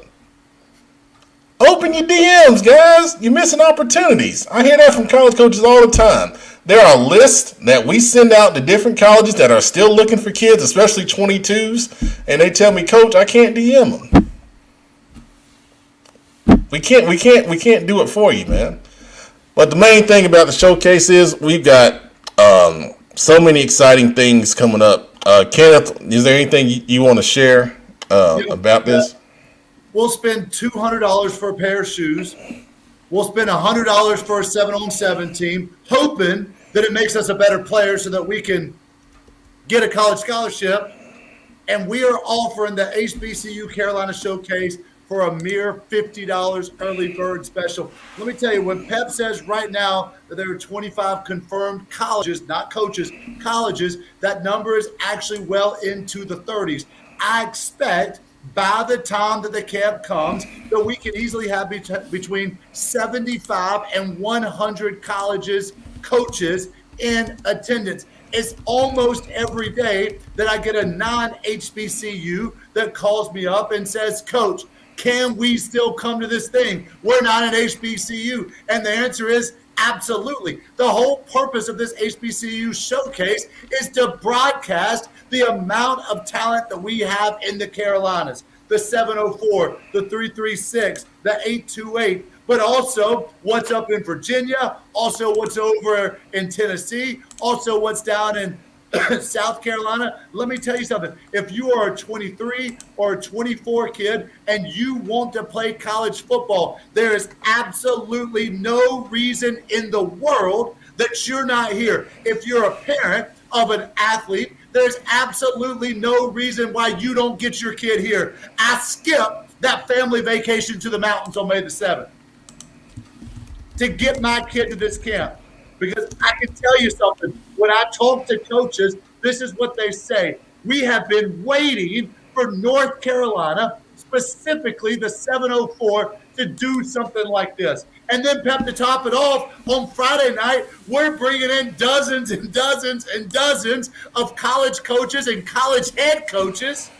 Open your DMs, guys. You're missing opportunities. I hear that from college coaches all the time. There are lists that we send out to different colleges that are still looking for kids, especially 22s, and they tell me, Coach, I can't DM them. We can't do it for you, man. But the main thing about the showcase is we've got so many exciting things coming up. Kenneth, is there anything you want to share about this? We'll spend $200 for a pair of shoes. We'll spend $100 for a 7-on-7 team, hoping that it makes us a better player so that we can get a college scholarship. And we are offering the HBCU Carolina Showcase for a mere $50 early bird special. Let me tell you, when Pep says right now that there are 25 confirmed colleges, not coaches, colleges, that number is actually well into the 30s. I expect by the time that the camp comes that we can easily have between 75 and 100 colleges, coaches in attendance. It's almost every day that I get a non-HBCU that calls me up and says, Coach, can we still come to this thing? We're not an HBCU. And the answer is absolutely. The whole purpose of this HBCU showcase is to broadcast the amount of talent that we have in the Carolinas. The 704, the 336, the 828, but also what's up in Virginia, also what's over in Tennessee, also what's down in South Carolina. Let me tell you something. If you are a 23 or a 24 kid and you want to play college football, there is absolutely no reason in the world that you're not here. If you're a parent of an athlete, there's absolutely no reason why you don't get your kid here. I skipped that family vacation to the mountains on May the 7th to get my kid to this camp. Because I can tell you something, when I talk to coaches, this is what they say. We have been waiting for North Carolina, specifically the 704, to do something like this. And then, Pep, to top it off, on Friday night, we're bringing in dozens and dozens and dozens of college coaches and college head coaches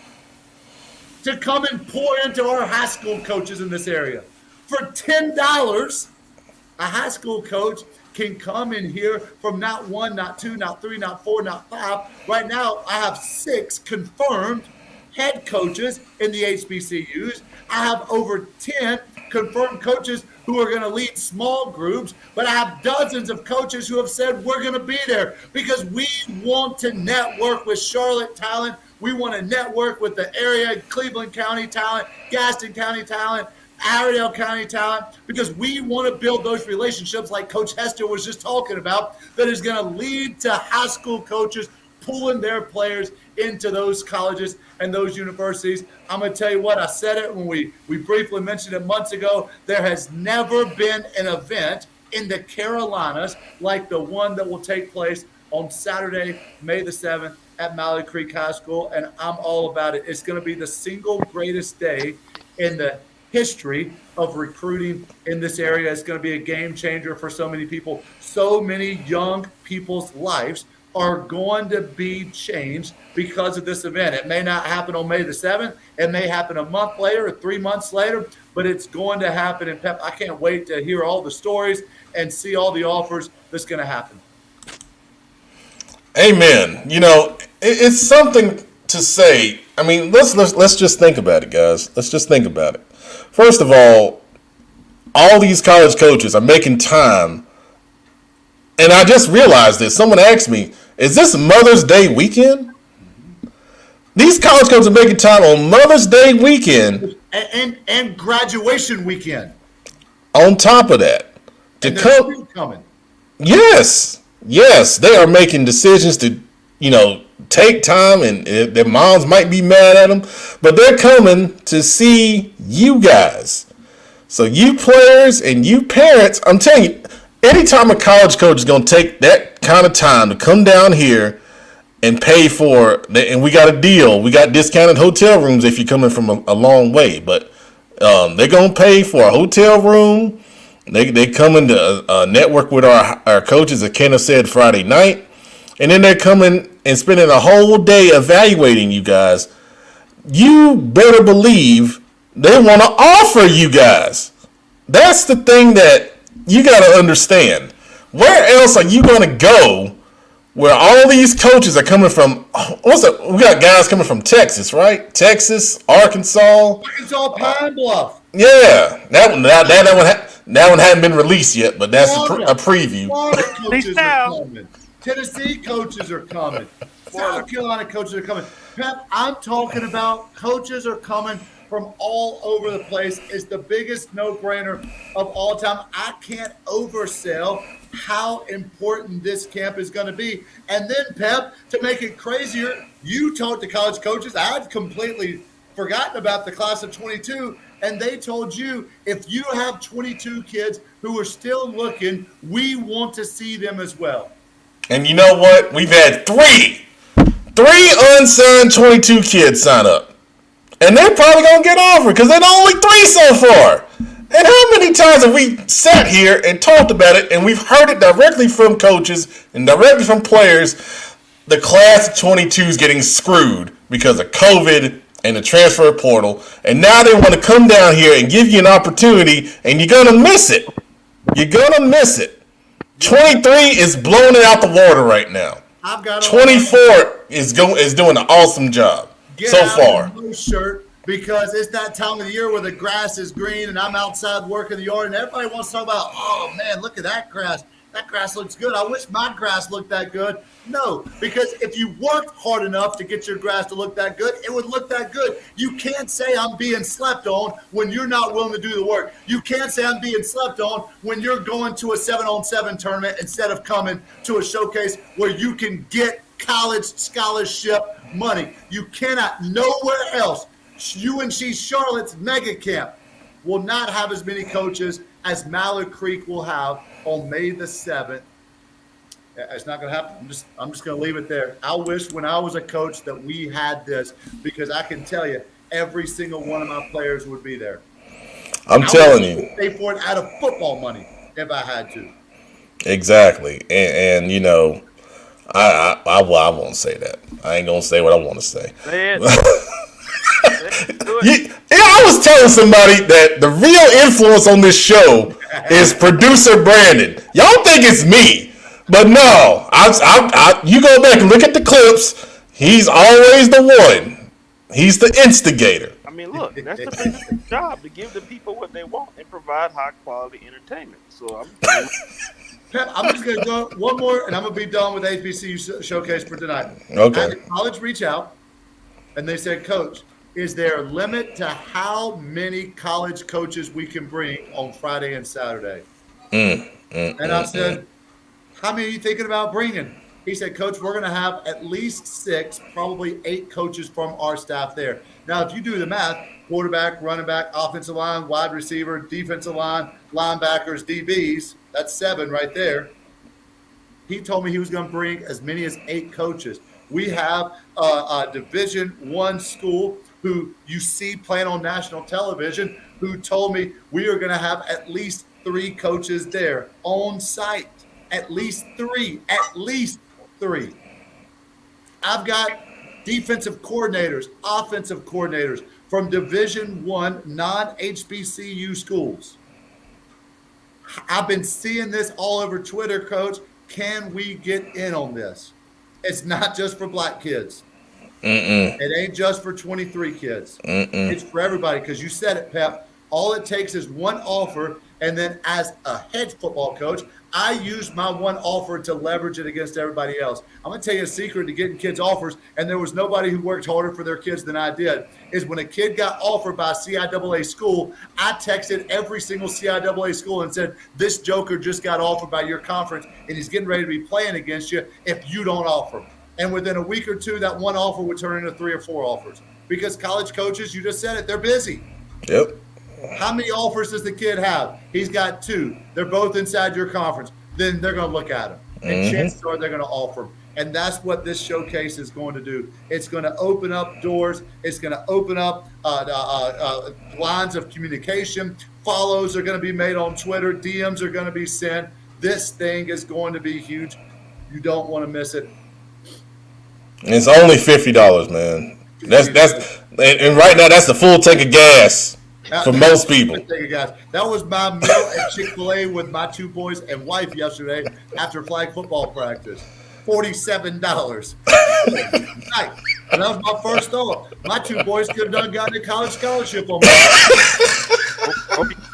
to come and pour into our high school coaches in this area. For $10, a high school coach can come in here from not one, not two, not three, not four, not five. Right now, I have 6 confirmed head coaches in the HBCUs. I have over 10 confirmed coaches who are going to lead small groups, but I have dozens of coaches who have said we're going to be there because we want to network with Charlotte talent. We want to network with the area, Cleveland County talent, Gaston County talent, Iredell County talent, because we want to build those relationships like Coach Hester was just talking about that is going to lead to high school coaches pulling their players into those colleges and those universities. I'm going to tell you what, I said it when we briefly mentioned it months ago. There has never been an event in the Carolinas like the one that will take place on Saturday, May the 7th at Mallory Creek High School, and I'm all about it. It's going to be the single greatest day in the history of recruiting in this area. It's going to be a game changer for so many people. So many young people's lives are going to be changed because of this event. It may not happen on May the 7th. It may happen a month later or 3 months later, but it's going to happen. And Pep, I can't wait to hear all the stories and see all the offers that's going to happen. Amen. You know, it's something to say. I mean, let's just think about it, guys. Let's just think about it. First of all these college coaches are making time. And I just realized this. Someone asked me, is this Mother's Day weekend? These college coaches are making time on Mother's Day weekend. And graduation weekend. On top of that. To come coming. Yes, they are making decisions to, take time, and their moms might be mad at them, but they're coming to see you guys. So you players and you parents, I'm telling you, anytime a college coach is going to take that kind of time to come down here and pay for, and we got a deal, we got discounted hotel rooms if you're coming from a long way, but they're going to pay for a hotel room. They coming to network with our coaches, as Kenneth said, Friday night. And then they're coming and spending a whole day evaluating you guys. You better believe they want to offer you guys. That's the thing that you got to understand. Where else are you going to go where all these coaches are coming from? We got guys coming from Texas, right? Texas, Arkansas. Arkansas, Pine Bluff. Yeah, that one hadn't been released yet, but that's a preview. Florida coaches are coming. Tennessee coaches are coming. South Carolina coaches are coming. Pep, I'm talking about coaches are coming from all over the place. It's the biggest no-brainer of all time. I can't oversell how important this camp is going to be. And then, Pep, to make it crazier, you talked to college coaches. I had completely forgotten about the class of 22, and they told you if you have 22 kids who are still looking, we want to see them as well. And you know what? We've had three unsigned 22 kids sign up. And they're probably going to get offered because there's only 3 so far. And how many times have we sat here and talked about it, and we've heard it directly from coaches and directly from players, the class of 22 is getting screwed because of COVID and the transfer portal, and now they want to come down here and give you an opportunity, and you're going to miss it. You're going to miss it. 23 is blowing it out the water right now. 24 is doing an awesome job so far. Shirt because it's that time of the year where the grass is green and I'm outside working the yard and everybody wants to talk about, oh man, look at that grass. That grass looks good. I wish my grass looked that good. No, because if you worked hard enough to get your grass to look that good, it would look that good. You can't say I'm being slept on when you're not willing to do the work. You can't say I'm being slept on when you're going to a 7-on-7 tournament instead of coming to a showcase where you can get college scholarship money. You cannot, nowhere else. UNC Charlotte's mega camp will not have as many coaches as Mallard Creek will have on May the 7th. It's not going to happen. I'm just going to leave it there. I wish when I was a coach that we had this because I can tell you every single one of my players would be there. I'm telling you. Pay for it out of football money if I had to. Exactly. And you know, I won't say that. I ain't going to say what I want to say. Say it. I was telling somebody that the real influence on this show is producer Brandon. Y'all think it's me, but no. You go back and look at the clips. He's always the one. He's the instigator. I mean, look, that's the producer's job to give the people what they want and provide high quality entertainment. So I'm just going to go one more, and I'm going to be done with HBCU Showcase for tonight. Okay. I had the college reach out, and they said, Coach, is there a limit to how many college coaches we can bring on Friday and Saturday? And I said, how many are you thinking about bringing? He said, Coach, we're going to have at least 6, probably 8 coaches from our staff there. Now, if you do the math, quarterback, running back, offensive line, wide receiver, defensive line, linebackers, DBs, that's 7 right there. He told me he was going to bring as many as 8 coaches. We have a Division I school who you see playing on national television who told me we are going to have at least 3 coaches there on site. At least 3. At least 3. I've got defensive coordinators, offensive coordinators from Division I non-HBCU schools. I've been seeing this all over Twitter, Coach. Can we get in on this? It's not just for black kids. It ain't just for 23 kids. It's for everybody because you said it, Pep. All it takes is one offer, and then as a head football coach, I use my one offer to leverage it against everybody else. I'm going to tell you a secret to getting kids offers, and there was nobody who worked harder for their kids than I did, is when a kid got offered by a CIAA school, I texted every single CIAA school and said, this joker just got offered by your conference, and he's getting ready to be playing against you if you don't offer him. And within a week or two, that one offer would turn into 3 or 4 offers. Because college coaches, you just said it, they're busy. Yep. How many offers does the kid have? He's got 2. They're both inside your conference. Then they're going to look at him. And chances are they're going to offer him. And that's what this showcase is going to do. It's going to open up doors. It's going to open up lines of communication. Follows are going to be made on Twitter. DMs are going to be sent. This thing is going to be huge. You don't want to miss it. It's only $50, man. That's and right now that's the full tank of gas for most people. That was my meal at Chick-fil-A with my 2 boys and wife yesterday after flag football practice. $47. Right. And that was my first thought. My 2 boys could have gotten a college scholarship on me.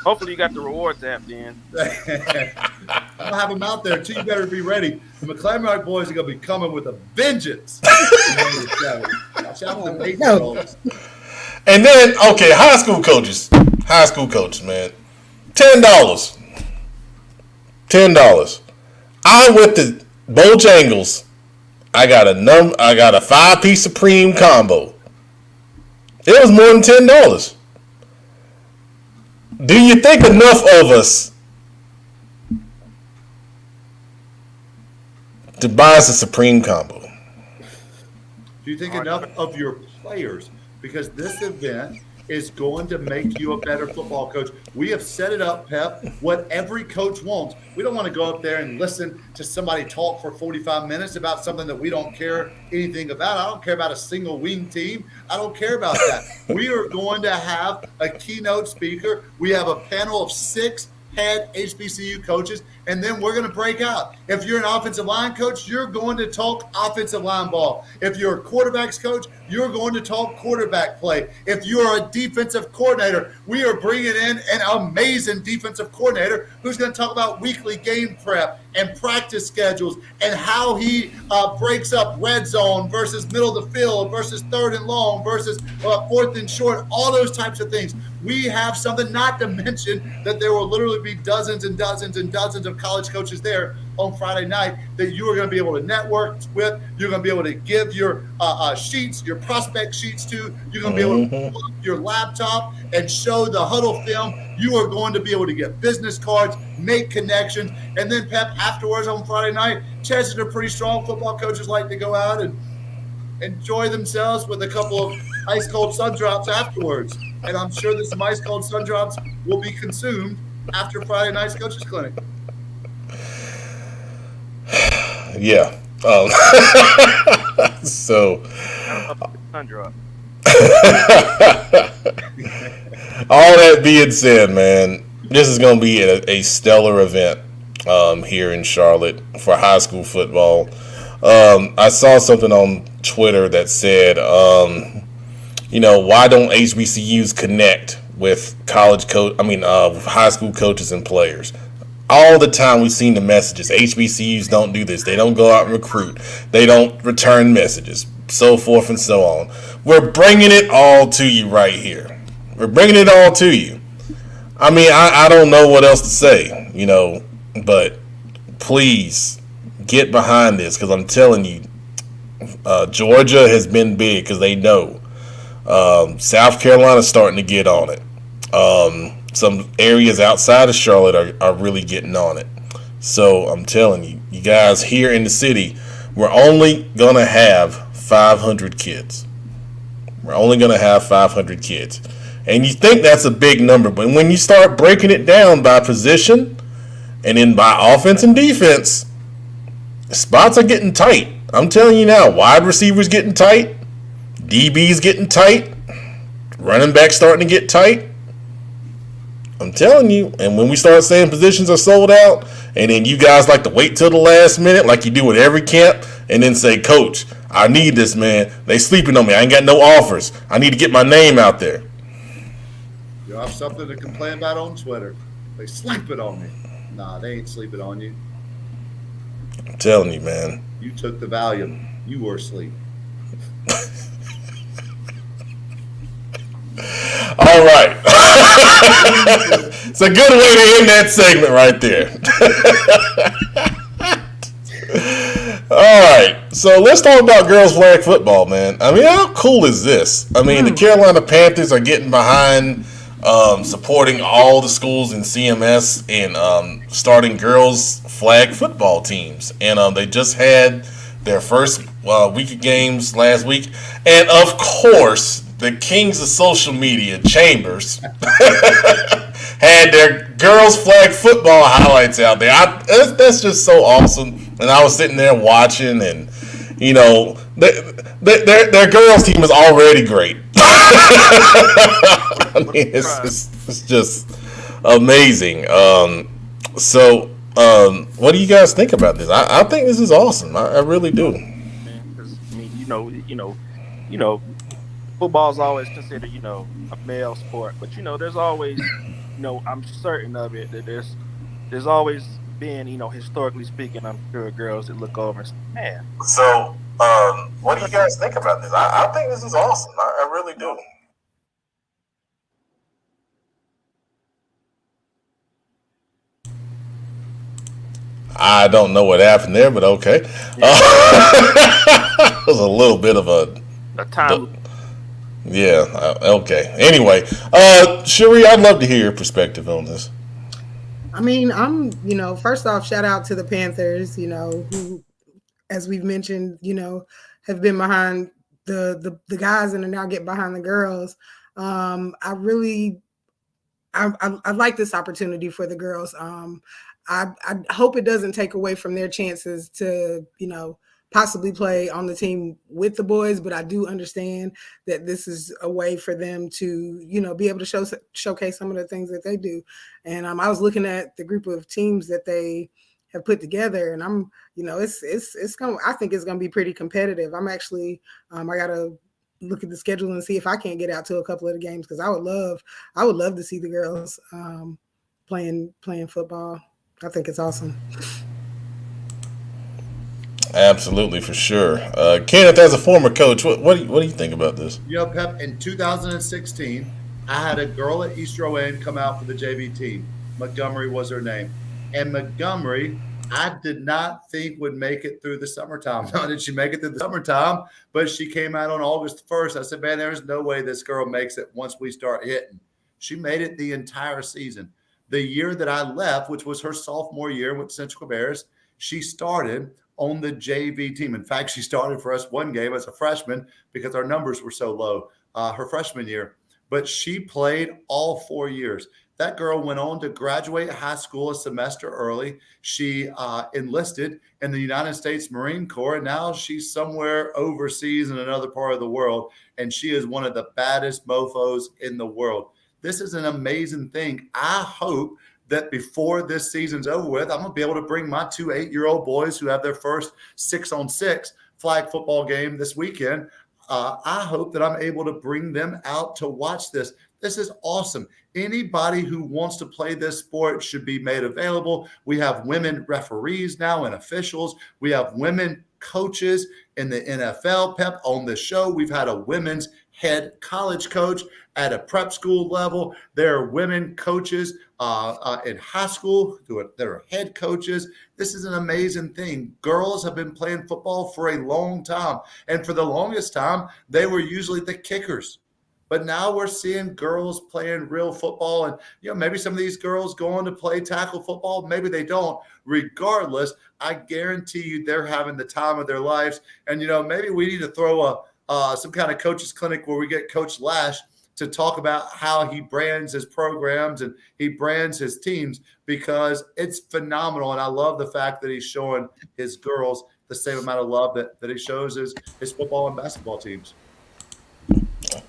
Hopefully you got the rewards app then. I'll have them out there too. You better be ready. The McClamrock boys are going to be coming with a vengeance. Watch out for them 8-year-olds. And then, okay, high school coaches, man, $10. I went to Bojangles. I got a 5-piece Supreme combo. It was more than $10. Do you think enough of us to buy us a Supreme combo? Do you think enough of your players? Because this event is going to make you a better football coach. We have set it up, Pep, what every coach wants. We don't want to go up there and listen to somebody talk for 45 minutes about something that we don't care anything about. I don't care about a single wing team. I don't care about that. We are going to have a keynote speaker. We have a panel of 6 head HBCU coaches, and then we're going to break out. If you're an offensive line coach, you're going to talk offensive line ball. If you're a quarterbacks coach, you're going to talk quarterback play. If you're a defensive coordinator, we are bringing in an amazing defensive coordinator who's going to talk about weekly game prep and practice schedules and how he breaks up red zone versus middle of the field versus 3rd and long versus 4th and short, all those types of things. We have something, not to mention that there will literally be dozens and dozens and dozens of college coaches there on Friday night that you are going to be able to network with. You're going to be able to give your sheets, your prospect sheets to. You're going to be able to pull up your laptop and show the huddle film. You are going to be able to get business cards, make connections, and then, Pep, afterwards on Friday night, chances are pretty strong football coaches like to go out and enjoy themselves with a couple of ice cold sun drops afterwards. And I'm sure that some ice cold sun drops will be consumed after Friday night's coaches clinic. Yeah. So Sun drop. all that being said, man, this is going to be a stellar event here in Charlotte for high school football. I saw something on Twitter that said, why don't HBCUs connect with high school coaches and players? All the time we've seen the messages. HBCUs don't do this. They don't go out and recruit. They don't return messages, so forth and so on. We're bringing it all to you right here. We're bringing it all to you. I mean, I don't know what else to say, but please get behind this, because I'm telling you, Georgia has been big because they know. South Carolina's starting to get on it. Some areas outside of Charlotte are really getting on it. So I'm telling you, you guys here in the city, we're only going to have 500 kids. We're only going to have 500 kids. And you think that's a big number, but when you start breaking it down by position and then by offense and defense, spots are getting tight. I'm telling you now, wide receivers getting tight, DBs getting tight, running back starting to get tight. I'm telling you. And when we start saying positions are sold out, and then you guys like to wait till the last minute like you do with every camp, and then say, Coach, I need this, man. They sleeping on me. I ain't got no offers. I need to get my name out there. You have something to complain about on Twitter. They sleeping on me. Nah, they ain't sleeping on you. I'm telling you, man. You took the Valium. You were asleep. All right. It's a good way to end that segment right there. All right. So let's talk about girls flag football, man. I mean, how cool is this? I mean, the Carolina Panthers are getting behind supporting all the schools in CMS and starting girls flag football teams. And they just had their first week of games last week. And, of course, the kings of social media, Chambers, had their girls flag football highlights out there. That's just so awesome. And I was sitting there watching, and, their girls team is already great. I mean, it's just amazing. What do you guys think about this? I think this is awesome. I really do. Because football is always considered, a male sport. But there's always I'm certain of it that there's always been, historically speaking, I'm sure girls that look over and say, man. So, what do you guys think about this? I think this is awesome. I really do. I don't know what happened there, but okay. It was a little bit of a time. Yeah. Okay. Anyway, Cherie, I'd love to hear your perspective on this. I mean, first off, shout out to the Panthers, who, as we've mentioned, have been behind the guys and are now getting behind the girls. I like this opportunity for the girls. I hope it doesn't take away from their chances to, possibly play on the team with the boys, but I do understand that this is a way for them to, be able to showcase some of the things that they do. And I was looking at the group of teams that they have put together, and I'm, it's going. I think it's going to be pretty competitive. I'm actually, I got to look at the schedule and see if I can't get out to a couple of the games, because I would love to see the girls playing football. I think it's awesome. Absolutely, for sure. Kenneth, as a former coach, what do you think about this? Pep, in 2016, I had a girl at East Row End come out for the JV team. Montgomery was her name. And Montgomery, I did not think would make it through the summertime. Not did she make it through the summertime, but she came out on August 1st. I said, man, there's no way this girl makes it once we start hitting. She made it the entire season. The year that I left, which was her sophomore year with Central Bears, she started on the JV team. In fact, she started for us one game as a freshman because our numbers were so low her freshman year. But she played all 4 years. That girl went on to graduate high school a semester early. She enlisted in the United States Marine Corps, and now she's somewhere overseas in another part of the world, and she is one of the baddest mofos in the world. This is an amazing thing. I hope that before this season's over with, I'm going to be able to bring my 2 8-year-old boys who have their first 6-on-6 flag football game this weekend. I hope that I'm able to bring them out to watch this. This is awesome. Anybody who wants to play this sport should be made available. We have women referees now and officials. We have women coaches in the NFL. Pep, on the show, we've had a women's head college coach at a prep school level. There are women coaches in high school that are head coaches. This is an amazing thing. Girls have been playing football for a long time. And for the longest time, they were usually the kickers. But now we're seeing girls playing real football. And, maybe some of these girls go on to play tackle football. Maybe they don't. Regardless, I guarantee you they're having the time of their lives. And, maybe we need to throw some kind of coaches clinic where we get Coach Lash to talk about how he brands his programs and he brands his teams, because it's phenomenal. And I love the fact that he's showing his girls the same amount of love that he shows his football and basketball teams.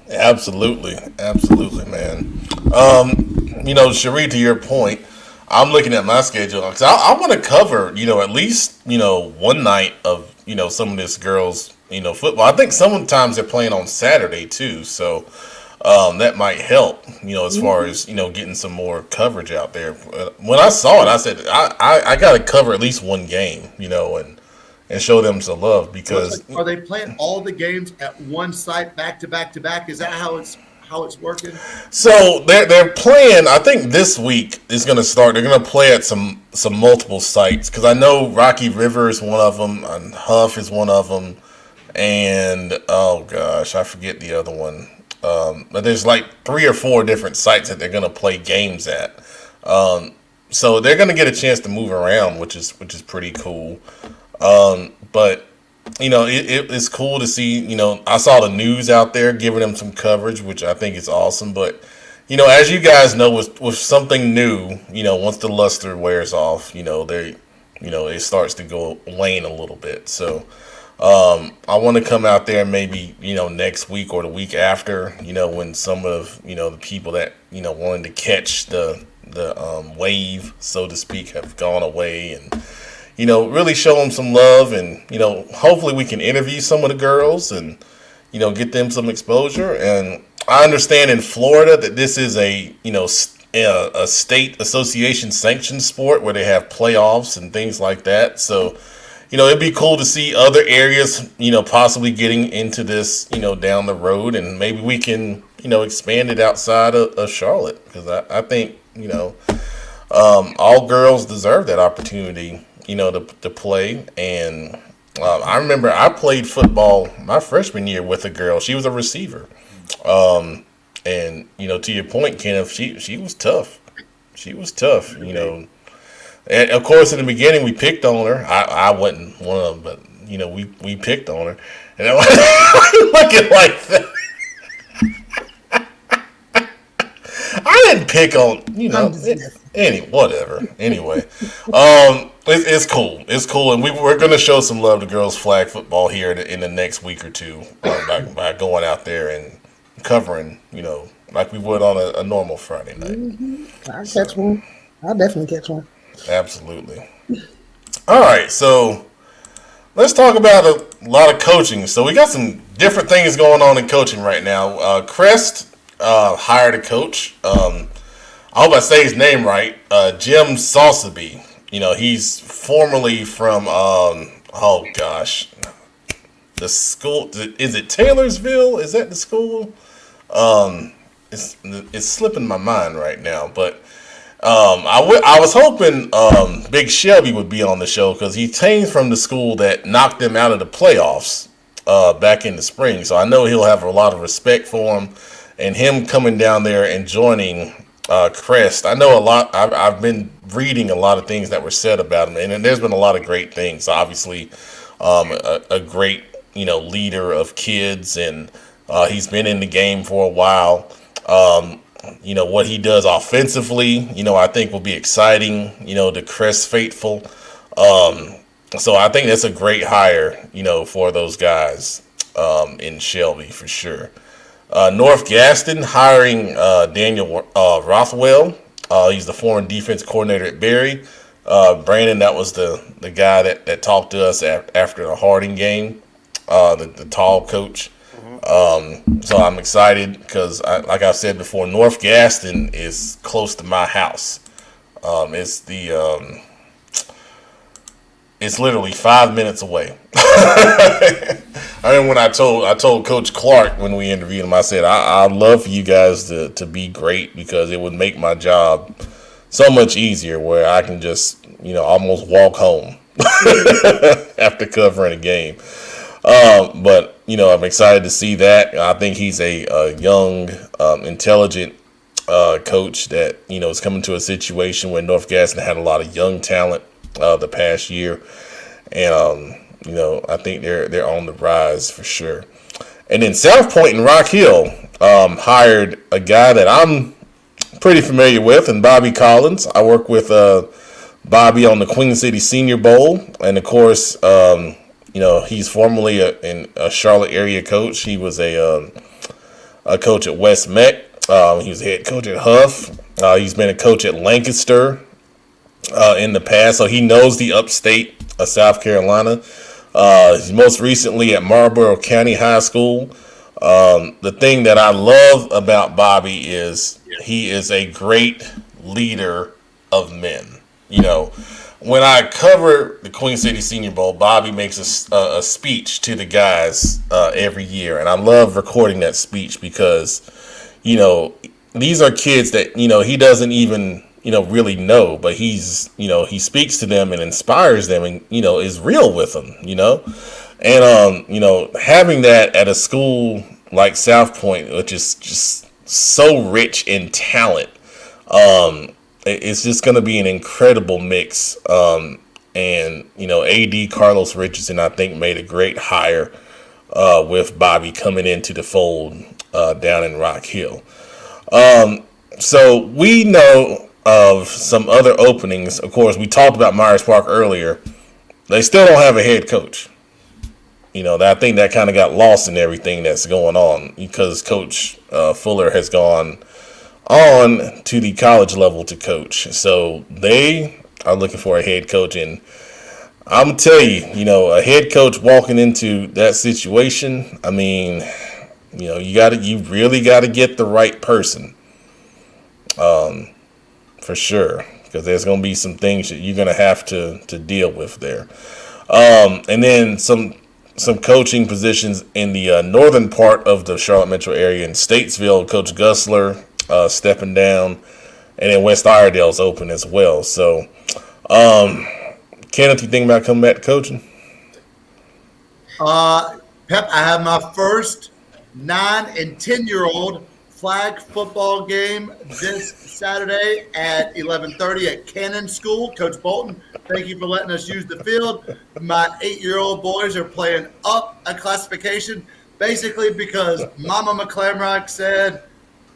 Absolutely, man. Cherie, to your point, I'm looking at my schedule because I want to cover, at least, one night of, some of this girls, football. I think sometimes they're playing on Saturday too, so that might help, as far as, getting some more coverage out there. When I saw it, I said, I got to cover at least one game, and show them some love, because are they playing all the games at one site back to back to back? Is that how it's working? So they're playing. I think this week is going to start. They're going to play at some multiple sites, because I know Rocky River is one of them, and Huff is one of them, and oh gosh, I forget the other one. But there's like 3 or 4 different sites that they're going to play games at. So they're going to get a chance to move around, which is pretty cool. But it's cool to see, I saw the news out there giving them some coverage, which I think is awesome. But, as you guys know, with something new, once the luster wears off, it starts to go wane a little bit. So, I want to come out there maybe, next week or the week after, when some of, the people that, wanted to catch the wave, so to speak, have gone away, and really show them some love, and, hopefully we can interview some of the girls and, get them some exposure. And I understand in Florida that this is a, a state association sanctioned sport where they have playoffs and things like that. So, it'd be cool to see other areas, possibly getting into this, down the road, and maybe we can, expand it outside of Charlotte, because I think, all girls deserve that opportunity, to play. And I remember I played football my freshman year with a girl. She was a receiver. And, to your point, Kenneth, she was tough. She was tough, And of course, in the beginning, we picked on her. I wasn't one of them, but, we picked on her. And I was looking like that. I didn't pick on, whatever. Anyway, it's cool. It's cool. And we're going to show some love to girls flag football here in the next week or two by going out there and covering, like we would on a normal Friday night. Mm-hmm. I'll catch one. I'll definitely catch one. Absolutely. All right, so let's talk about a lot of coaching. So we got some different things going on in coaching right now. Crest hired a coach. I hope I say his name right. Jim Salsaby. He's formerly from the school. Is it Taylorsville? Is that the school? It's slipping my mind right now, but I was hoping Big Shelby would be on the show, because he came from the school that knocked them out of the playoffs back in the spring. So I know he'll have a lot of respect for him, and him coming down there and joining Crest. I know a lot. I've been reading a lot of things that were said about him, and there's been a lot of great things. Obviously, a great leader of kids, and he's been in the game for a while. What he does offensively, I think will be exciting, to Crest faithful. So I think that's a great hire, for those guys in Shelby for sure. North Gaston hiring Daniel Rothwell. He's the former defense coordinator at Berry. Brandon, that was the guy that talked to us after the Harding game, the tall coach. So I'm excited because, like I said before, North Gaston is close to my house. It's literally 5 minutes away. I mean, when I told Coach Clark when we interviewed him, I said I'd love for you guys to be great, because it would make my job so much easier, where I can just almost walk home after covering a game. But I'm excited to see that. I think he's a young, intelligent coach that is coming to a situation where North Gaston had a lot of young talent the past year, and I think they're on the rise for sure. And then South Point and Rock Hill hired a guy that I'm pretty familiar with, and Bobby Collins. I work with Bobby on the Queen City Senior Bowl, and of course, he's formerly a Charlotte area coach. He was a coach at West Met. He was head coach at Huff. He's been a coach at Lancaster in the past, so he knows the upstate of South Carolina. He's most recently at Marlboro County High School. The thing that I love about Bobby is he is a great leader of men. When I cover the Queen City Senior Bowl, Bobby makes a speech to the guys every year, and I love recording that speech because, these are kids that he doesn't even really know, but he speaks to them and inspires them, and is real with them, and having that at a school like South Point, which is just so rich in talent. It's just going to be an incredible mix. And, AD Carlos Richardson, I think, made a great hire with Bobby coming into the fold down in Rock Hill. So we know of some other openings. Of course, we talked about Myers Park earlier. They still don't have a head coach. I think that kind of got lost in everything that's going on, because Coach Fuller has gone on to the college level to coach. So they are looking for a head coach, and I'm gonna tell you, a head coach walking into that situation, I mean, you really gotta get the right person. for sure, because there's going to be some things that you're going to have to deal with there. And then some coaching positions in the northern part of the Charlotte metro area in Statesville. Coach Gusler stepping down, and then West Iredale's open as well. So, Kenneth, you think about coming back to coaching? Pep, I have my first 9 and 10-year-old flag football game this Saturday at 11:30 at Cannon School. Coach Bolton, thank you for letting us use the field. My 8-year-old boys are playing up a classification, basically because Mama McClamrock said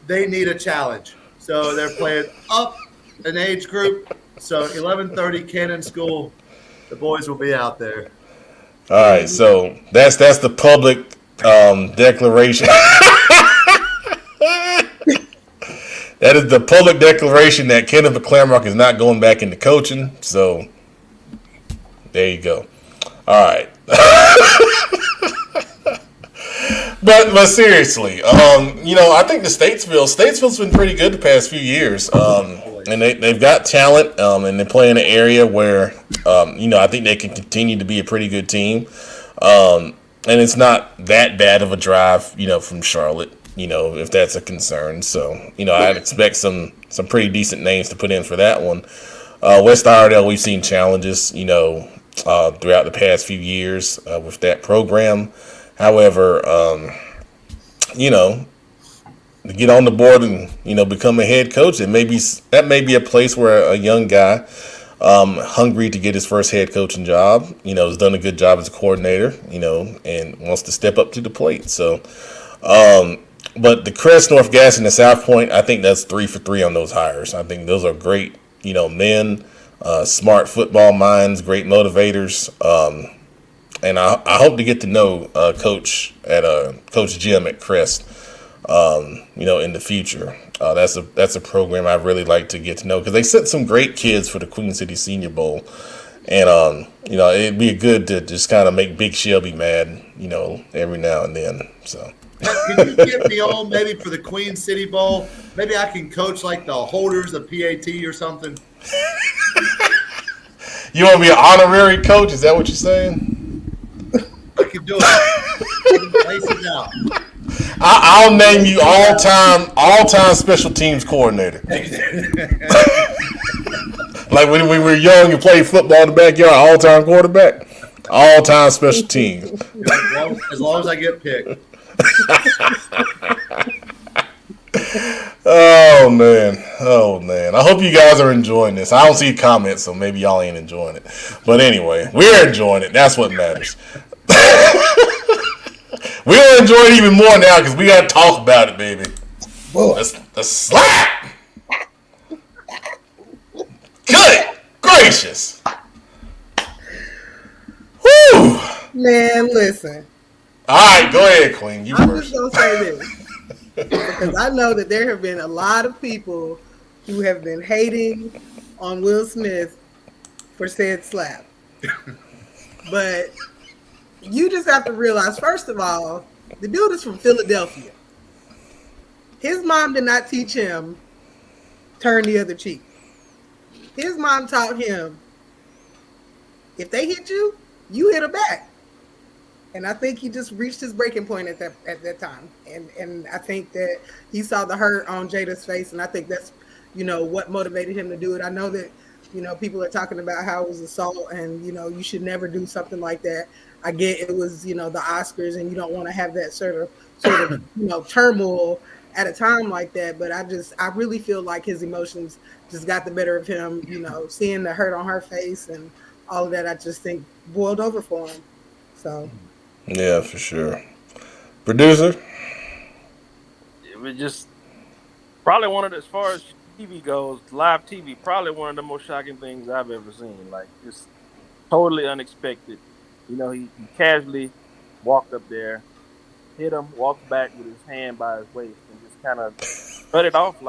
they need a challenge. So they're playing up an age group. So 11:30 Cannon School, the boys will be out there. All right, so that's the public declaration. That is the public declaration that Kenneth McClamrock is not going back into coaching. So there you go. All right. But seriously, I think the Statesville's been pretty good the past few years. And they've got talent, and they play in an area where, I think they can continue to be a pretty good team. And it's not that bad of a drive, from Charlotte, if that's a concern. So, I'd expect some pretty decent names to put in for that one. West Iredale, we've seen challenges, throughout the past few years with that program. However, to get on the board and become a head coach, that may be a place where a young guy hungry to get his first head coaching job, has done a good job as a coordinator, and wants to step up to the plate. So, but the Crest, North Gas, and the South Point, I think that's 3 for 3 on those hires. I think those are great, men, smart football minds, great motivators. And I hope to get to know Coach Jim at Crest, in the future. That's a program I'd really like to get to know, because they sent some great kids for the Queen City Senior Bowl, and it'd be good to just kind of make Big Shelby mad, every now and then. So. Can you get me on maybe for the Queen City Bowl? Maybe I can coach like the holders of PAT or something. You want to be an honorary coach? Is that what you're saying? I can do it. I can place it out. I'll name you all-time special teams coordinator. Like when we were young and played football in the backyard, all-time quarterback, all-time special teams. As long as I get picked. Oh man! I hope you guys are enjoying this. I don't see comments, so maybe y'all ain't enjoying it. But anyway, we're enjoying it. That's what matters. We'll enjoy it even more now because we got to talk about it, baby. The slap! Good gracious! Whew! Man, listen. All right, go ahead, Queen. I'm just going to say this. Because I know that there have been a lot of people who have been hating on Will Smith for said slap. But you just have to realize, first of all, the dude is from Philadelphia. His mom did not teach him turn the other cheek. His mom taught him, if they hit you, you hit her back. And I think he just reached his breaking point at that time. And I think that he saw the hurt on Jada's face, and I think that's, what motivated him to do it. I know that, people are talking about how it was assault and, you should never do something like that. I get it was, the Oscars, and you don't want to have that sort of turmoil at a time like that. But I really feel like his emotions just got the better of him, seeing the hurt on her face and all of that, I just think boiled over for him. So. Yeah, for sure. Producer? It was just probably one of the, as far as TV goes, live TV, probably one of the most shocking things I've ever seen. Like, just totally unexpected. He casually walked up there, hit him, walked back with his hand by his waist, and just kind of cut it off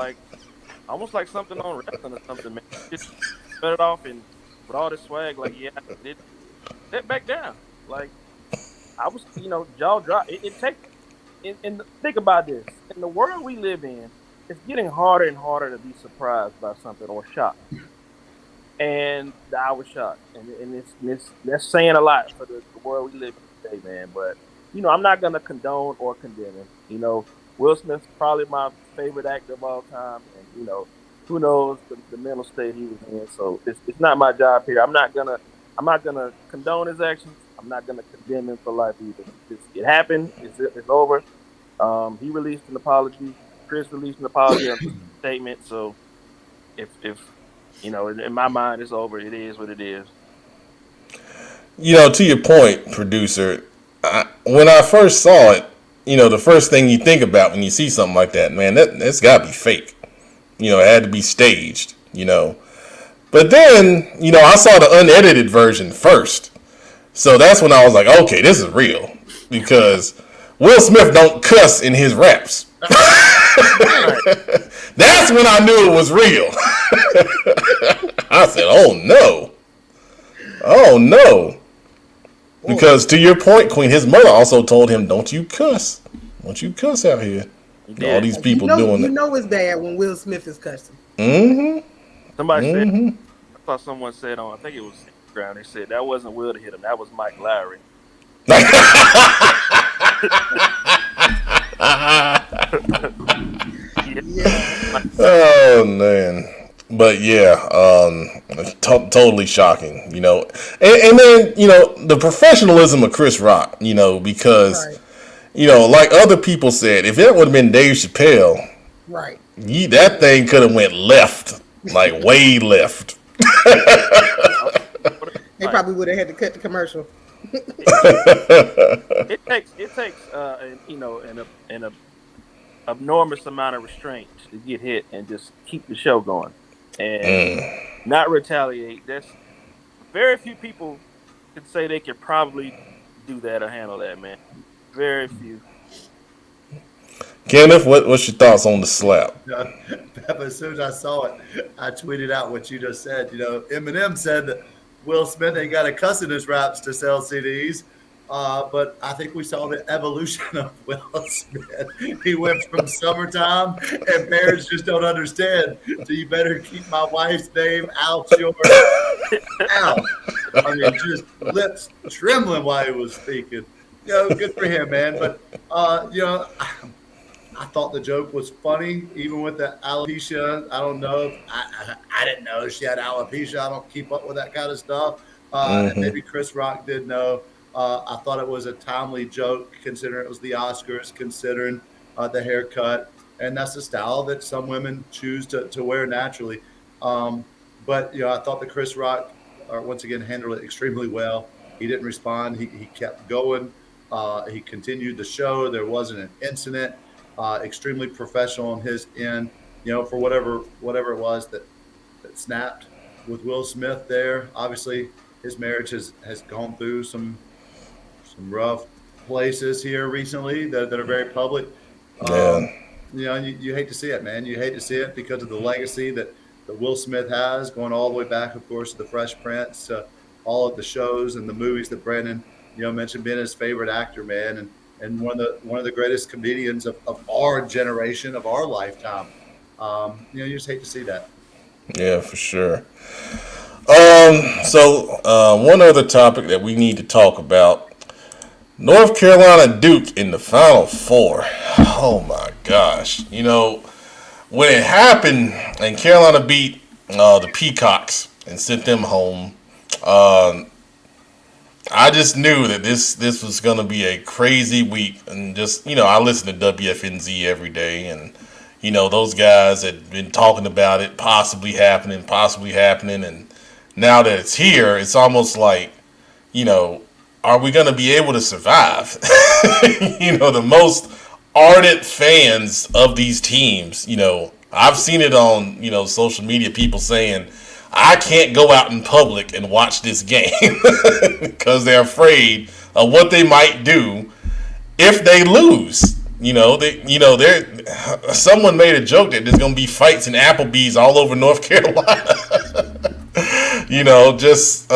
almost like something on wrestling or something, man. Just cut it off and with all this swag, like, yeah, it step back down. Like, I was, jaw drop. It takes, and think about this. In the world we live in, it's getting harder and harder to be surprised by something or shocked. And I was shocked, and that's saying a lot for the world we live in today, man. But I'm not gonna condone or condemn him. Will Smith's probably my favorite actor of all time, and who knows the mental state he was in. So it's not my job here. I'm not gonna condone his actions. I'm not gonna condemn him for life either. It happened. It's over. He released an apology. Chris released an apology statement. So if in my mind, it's over. It is what it is. To your point, producer, when I first saw it, the first thing you think about when you see something like that, man, that's got to be fake. It had to be staged, But then, I saw the unedited version first. So that's when I was like, okay, this is real. Because Will Smith don't cuss in his raps. That's when I knew it was real. I said, oh no. Oh no. Because to your point, Queen, his mother also told him, don't you cuss. Don't you cuss out here. Yeah. All these people doing it. You know it's bad when Will Smith is cussing. Mm-hmm. Somebody said, I thought someone said I think it was Instagram, they said that wasn't Will to hit him, that was Mike Lowry. Oh man. But yeah, totally shocking, and then, the professionalism of Chris Rock, because, right. Like other people said, if it would have been Dave Chappelle, right, that thing could have went left, like way left. They probably would have had to cut the commercial. It takes an enormous amount of restraint to get hit and just keep the show going and not retaliate. That's very few people can say they could probably do that or handle that, man. Very few. Kenneth, what's your thoughts on the slap? As soon as I saw it, I tweeted out what you just said. Eminem said that Will Smith ain't got a cuss in his raps to sell CDs. But I think we saw the evolution of Will Smith. He went from summertime, and parents just don't understand. So you better keep my wife's name out your mouth. I mean, just lips trembling while he was speaking. Good for him, man. But I thought the joke was funny, even with the alopecia. I don't know. I didn't know she had alopecia. I don't keep up with that kind of stuff. And maybe Chris Rock did know. I thought it was a timely joke, considering it was the Oscars, considering the haircut. And that's the style that some women choose to wear naturally. But I thought that Chris Rock, once again, handled it extremely well. He didn't respond. He kept going. He continued the show. There wasn't an incident. Extremely professional on his end, for whatever it was that snapped with Will Smith there. Obviously, his marriage has gone through some rough places here recently that are very public. You hate to see it, man. You hate to see it because of the legacy that Will Smith has, going all the way back, of course, to the Fresh Prince, all of the shows and the movies that Brandon, mentioned being his favorite actor, man, and one of the greatest comedians of our generation, of our lifetime. You just hate to see that. Yeah, for sure. So one other topic that we need to talk about. North Carolina Duke in the Final Four. Oh my gosh. When it happened and Carolina beat the Peacocks and sent them home, I just knew that this was going to be a crazy week. And just, I listen to WFNZ every day, and, those guys had been talking about it possibly happening. And now that it's here, it's almost like, are we going to be able to survive? The most ardent fans of these teams, I've seen it on, social media, people saying, I can't go out in public and watch this game because they're afraid of what they might do if they lose. Someone made a joke that there's going to be fights in Applebee's all over North Carolina. Just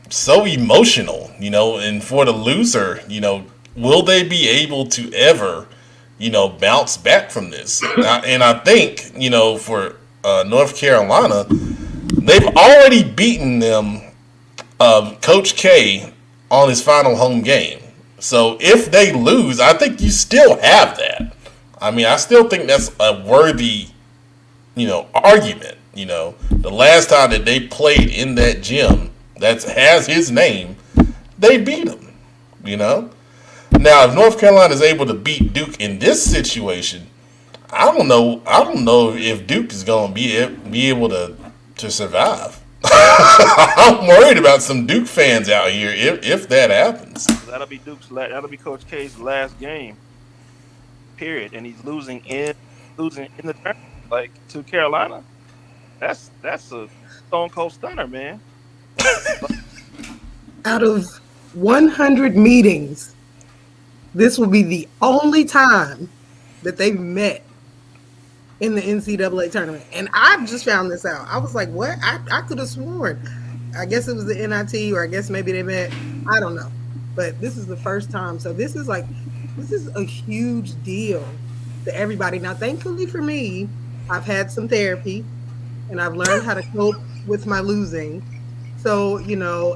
so emotional, and for the loser, will they be able to ever bounce back from this. And I think, for North Carolina, they've already beaten them, Coach K, on his final home game. So if they lose, I think you still have that. I mean, I still think that's a worthy, argument. The last time that they played in that gym that has his name, they beat him. Now, if North Carolina is able to beat Duke in this situation, I don't know if Duke is going to be able to survive. I'm worried about some Duke fans out here if that happens. That'll be Coach K's last game. Period, and he's losing in the tournament, like, to Carolina. That's a stone cold stunner, man. Out of 100 meetings, this will be the only time that they've met in the NCAA tournament. And I just found this out. I was like, what? I could have sworn. I guess it was the NIT, or I guess maybe they met. I don't know. But this is the first time. So this is a huge deal to everybody. Now, thankfully for me, I've had some therapy and I've learned how to cope with my losing. So,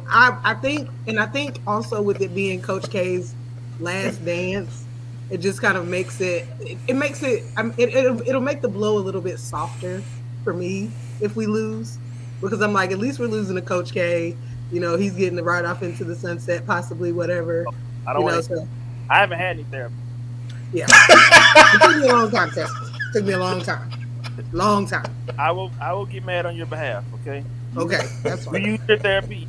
I think also with it being Coach K's last dance, it just kind of makes it'll make the blow a little bit softer for me if we lose, because I'm like, at least we're losing to Coach K. He's getting the ride off into the sunset, possibly, whatever. I haven't had any therapy. Yeah. It took me a long time, Tess. It took me a long time. Long time. I will get mad on your behalf, okay? Okay, that's fine. You use your therapy,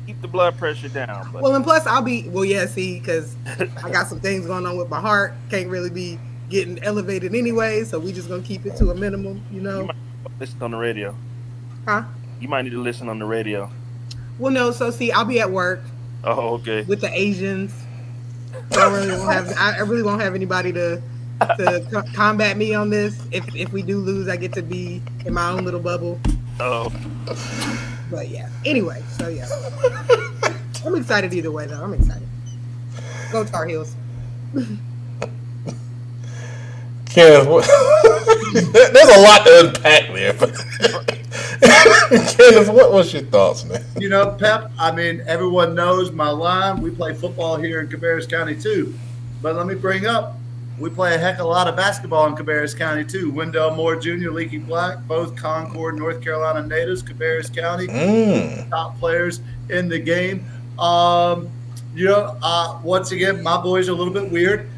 keep the blood pressure down. But. Well, and plus because I got some things going on with my heart. Can't really be getting elevated anyway, so we just gonna keep it to a minimum, You might listen on the radio. Huh? You might need to listen on the radio. Well, no, so see, I'll be at work. Oh, okay. With the Asians. So I really won't have anybody to combat me on this. If we do lose, I get to be in my own little bubble. Oh. But yeah. Anyway, so yeah. I'm excited either way, though. I'm excited. Go Tar Heels. Kenneth, there's a lot to unpack there. Kenneth, what was your thoughts, man? Pep, I mean, everyone knows my line. We play football here in Cabarrus County, too. But let me bring up, we play a heck of a lot of basketball in Cabarrus County, too. Wendell Moore Jr., Leaky Black, both Concord, North Carolina natives, Cabarrus County, top players in the game. Once again, my boys are a little bit weird.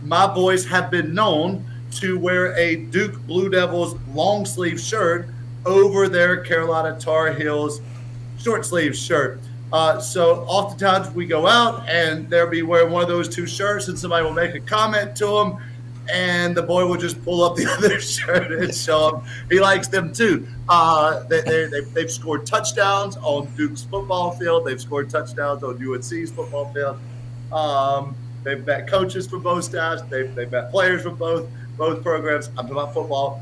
My boys have been known to wear a Duke Blue Devils long sleeve shirt over their Carolina Tar Heels short sleeve shirt. So oftentimes we go out and they'll be wearing one of those two shirts and somebody will make a comment to them and the boy will just pull up the other shirt and show him he likes them too. They've scored touchdowns on Duke's football field. They've scored touchdowns on UNC's football field. They've met coaches from both staffs. They've met players from both programs. I'm talking about football.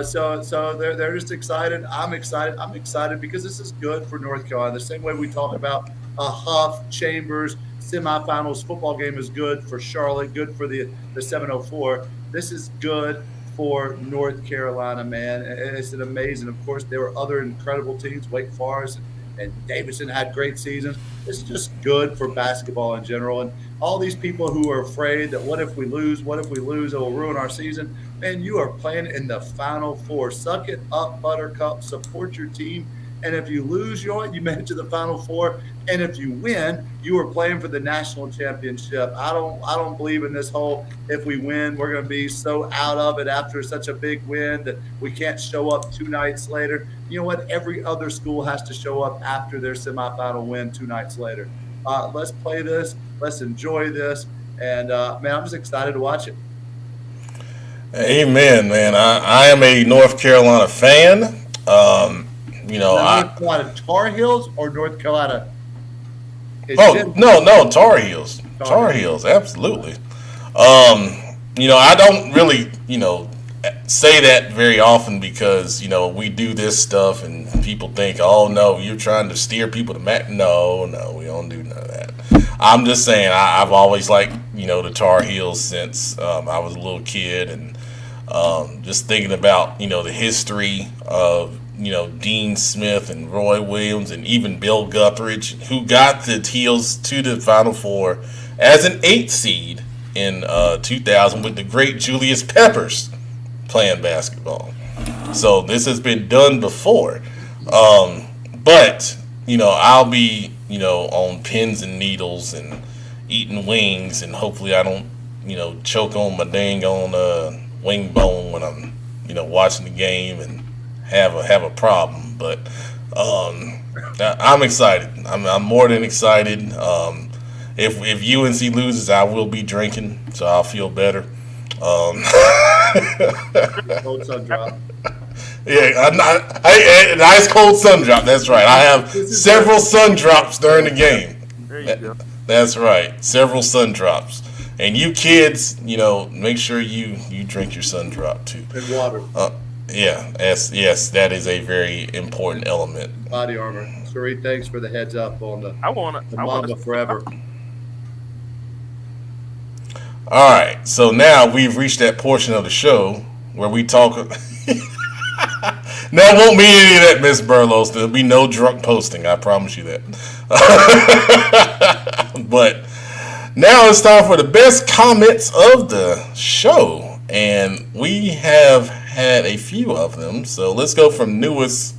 So they're just excited. I'm excited because this is good for North Carolina. The same way we talk about a Huff Chambers semifinals football game is good for Charlotte, good for the 704. This is good for North Carolina, man. It's an amazing. Of course, there were other incredible teams. Wake Forest and Davidson had great seasons. It's just good for basketball in general. And all these people who are afraid that what if we lose, it will ruin our season. Man, you are playing in the Final Four. Suck it up, Buttercup. Support your team. And if you lose, you made it to the Final Four. And if you win, you are playing for the national championship. I don't believe in this whole if we win, we're going to be so out of it after such a big win that we can't show up 2 nights later. You know what? Every other school has to show up after their semifinal win 2 nights later. Let's play this. Let's enjoy this. And, man, I'm just excited to watch it. Amen, man. I am a North Carolina fan. North Carolina Tar Heels or North Carolina? No, Tar Heels. Tar Heels, absolutely. I don't really, say that very often because, we do this stuff and people think, oh, no, you're trying to steer people to No, we don't do none of that. I'm just saying I've always liked, the Tar Heels since I was a little kid, and just thinking about the history of Dean Smith and Roy Williams and even Bill Guthridge, who got the Heels to the Final Four as an 8th seed in 2000 with the great Julius Peppers playing basketball. So this has been done before, but I'll be on pins and needles and eating wings, and hopefully I don't choke on my dang on wing bone when I'm watching the game and have a problem. But I'm excited. I'm more than excited. If UNC loses, I will be drinking, so I'll feel better. Cold sun drop. Yeah, a nice cold sun drop. That's right. I have several sun drops during the game. There you go. That's right. Several sun drops. And you kids, make sure you drink your sun drop too. And water. Yeah. Yes, that is a very important element. Body armor. Sheree, thanks for the heads up on the Mamba Forever. All right. So now we've reached that portion of the show where we talk. Now, it won't be any of that, Miss Burlos. There'll be no drunk posting. I promise you that. But now it's time for the best comments of the show. And we have had a few of them. So let's go from newest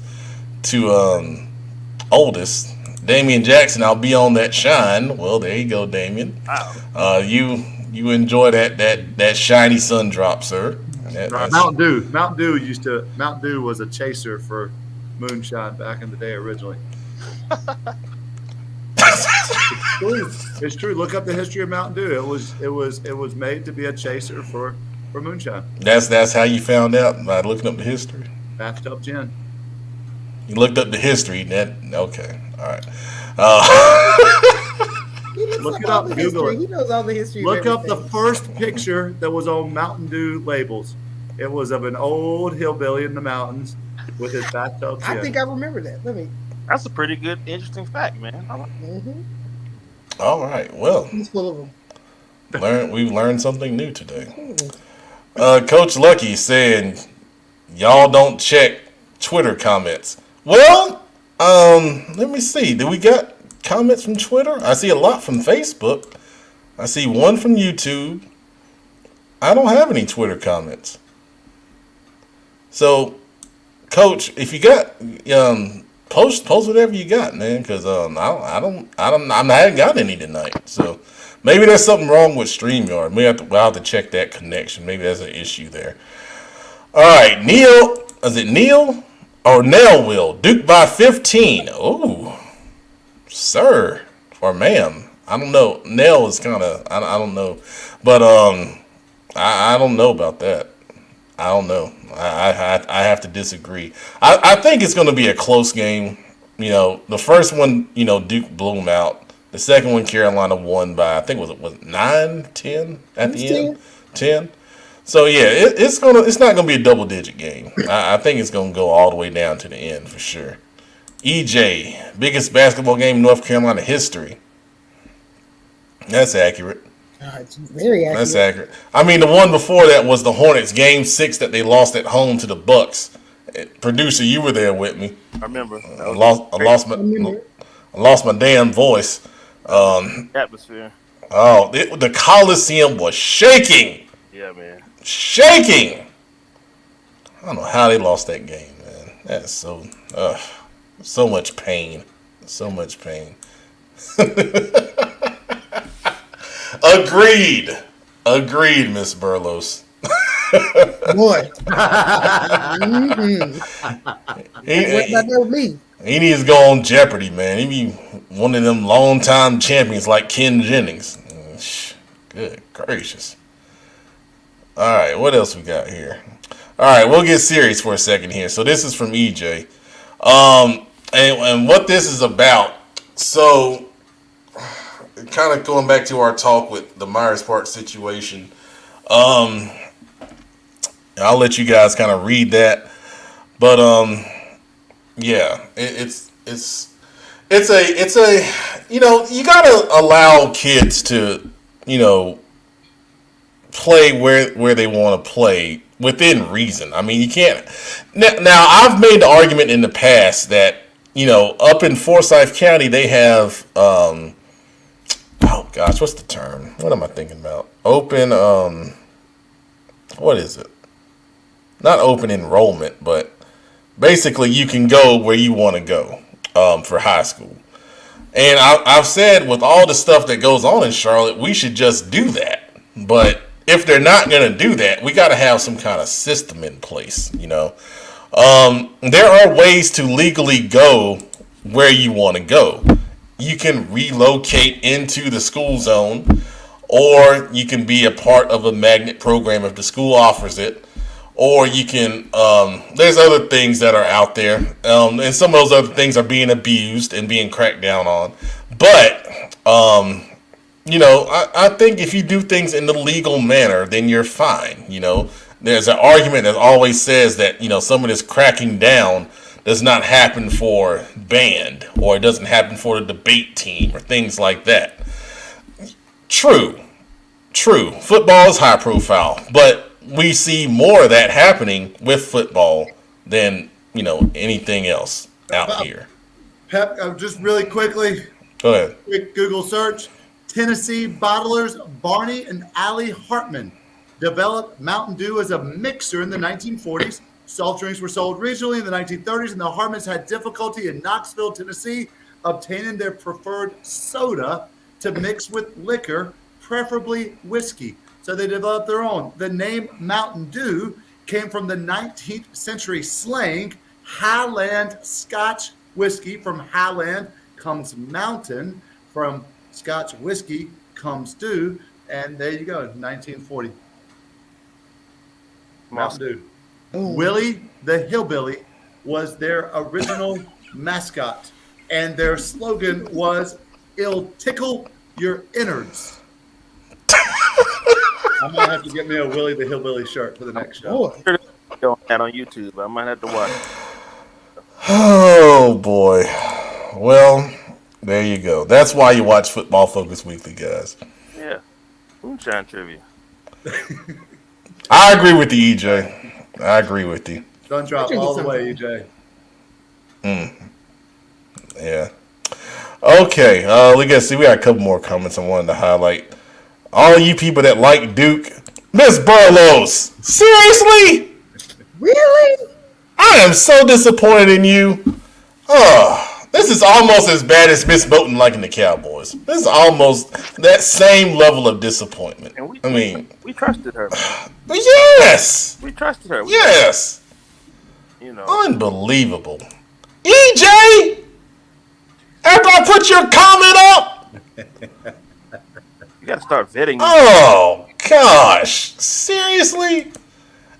to oldest. Damian Jackson, I'll be on that shine. Well, there you go, Damian. Wow. You enjoy that shiny sun drop, sir. Mountain Dew. Mountain Dew was a chaser for moonshine back in the day originally. It's true. Look up the history of Mountain Dew. It was made to be a chaser for moonshine. That's how you found out by looking up the history. Bathtub gin. You looked up the history. Okay. All right. Look it up. Google it. He knows all the history. Look up the first picture that was on Mountain Dew labels. It was of an old hillbilly in the mountains with his bathtub gin. I think I remember that. That's a pretty good, interesting fact, man. All right. Well, he's full of them. We learned something new today. Coach Lucky saying, y'all don't check Twitter comments. Well, let me see. Do we got comments from Twitter? I see a lot from Facebook. I see one from YouTube. I don't have any Twitter comments. So, Coach, if you got post whatever you got, man, because I haven't got any tonight. So maybe there's something wrong with StreamYard. We'll have to check that connection. Maybe there's an issue there. All right, Neil. Is it Neil or Nell? Will Duke by 15? Oh, sir or ma'am. I don't know. Nell is kind of I don't know, but I don't know about that. I don't know. I have to disagree. I think it's going to be a close game. The first one, Duke blew them out. The second one, Carolina won by, I think was 9-10 at the end. 10. So yeah, it's not gonna be a double digit game. I think it's gonna go all the way down to the end for sure. EJ, biggest basketball game in North Carolina history. That's accurate. It's very accurate. That's accurate. I mean, the one before that was the Hornets game 6 that they lost at home to the Bucks. Producer, you were there with me. I remember. I lost my damn voice. Atmosphere. Oh, the Coliseum was shaking. Yeah, man. Shaking. I don't know how they lost that game, man. That's so much pain. So much pain. Agreed, Miss Burlos. Boy. He needs to go on Jeopardy, man. He be one of them long-time champions like Ken Jennings. Good gracious. All right, what else we got here? All right, we'll get serious for a second here. So this is from EJ. And what this is about, so kind of going back to our talk with the Myers Park situation, I'll let you guys kind of read that. But yeah, it's a you gotta allow kids to play where they want to play within reason. I mean, you can't. Now, I've made the argument in the past that, up in Forsyth County, they have, oh gosh, what's the term? What am I thinking about? Open, what is it? Not open enrollment, but basically you can go where you want to go for high school. And I've said with all the stuff that goes on in Charlotte, we should just do that. But if they're not going to do that, we got to have some kind of system in place, There are ways to legally go where you want to go. You can relocate into the school zone, or you can be a part of a magnet program if the school offers it. Or you can, there's other things that are out there. And some of those other things are being abused and being cracked down on. But, I think if you do things in the legal manner, then you're fine. There's an argument that always says that, some of this cracking down does not happen for band, or it doesn't happen for the debate team, or things like that. True. Football is high profile, but we see more of that happening with football than, anything else out here. Pep, just really quickly, Go ahead. quick Google search. Tennessee bottlers Barney and Allie Hartman developed Mountain Dew as a mixer in the 1940s. Soft drinks were sold regionally in the 1930s, and the Hartmans had difficulty in Knoxville, Tennessee, obtaining their preferred soda to mix with liquor, preferably whiskey. So they developed their own. The name Mountain Dew came from the 19th century slang Highland Scotch whiskey. From Highland comes mountain. From Scotch whiskey comes dew. And there you go, 1940. Mountain Dew. Willie the Hillbilly was their original mascot. And their slogan was, "It'll tickle your innards." I might have to get me a Willie the Hillbilly shirt for the next show. Going that on YouTube. I might have to watch. Oh, boy. Well, there you go. That's why you watch Football Focus Weekly, guys. Yeah. Moonshine trivia. I agree with you, EJ. I agree with you. Sun drop all the way, EJ. Yeah. Okay. We got a couple more comments I wanted to highlight. All you people that like Duke, Miss Burlows, seriously? Really? I am so disappointed in you. This is almost as bad as Miss Moten liking the Cowboys. This is almost that same level of disappointment. And we trusted her, man. Yes. We trusted her. Yes. Unbelievable. EJ, after I put your comment up. You got to start vetting. Oh, gosh. Seriously?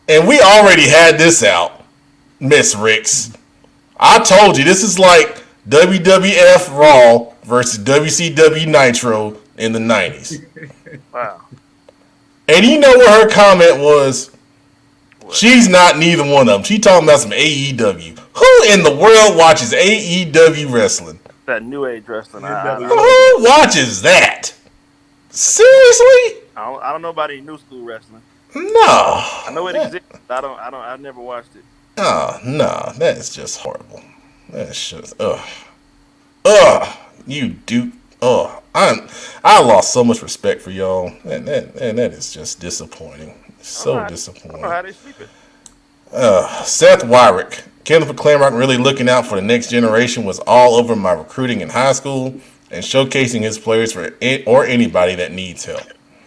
And we already had this out, Miss Ricks. I told you, this is like WWF Raw versus WCW Nitro in the 90s. Wow. And you know what her comment was? What? She's not neither one of them. She talking about some AEW. Who in the world watches AEW wrestling? That new age wrestling. Who watches that? Seriously? I don't know about any new school wrestling. No. I know it exists. I've never watched it. Oh, no. That is just horrible. That's just, you Duke. I lost so much respect for y'all. And that is just disappointing. So disappointing. I don't know how they sleeping. Seth Wyrick. Kenneth McClamrock really looking out for the next generation was all over my recruiting in high school and showcasing his players for anybody that needs help.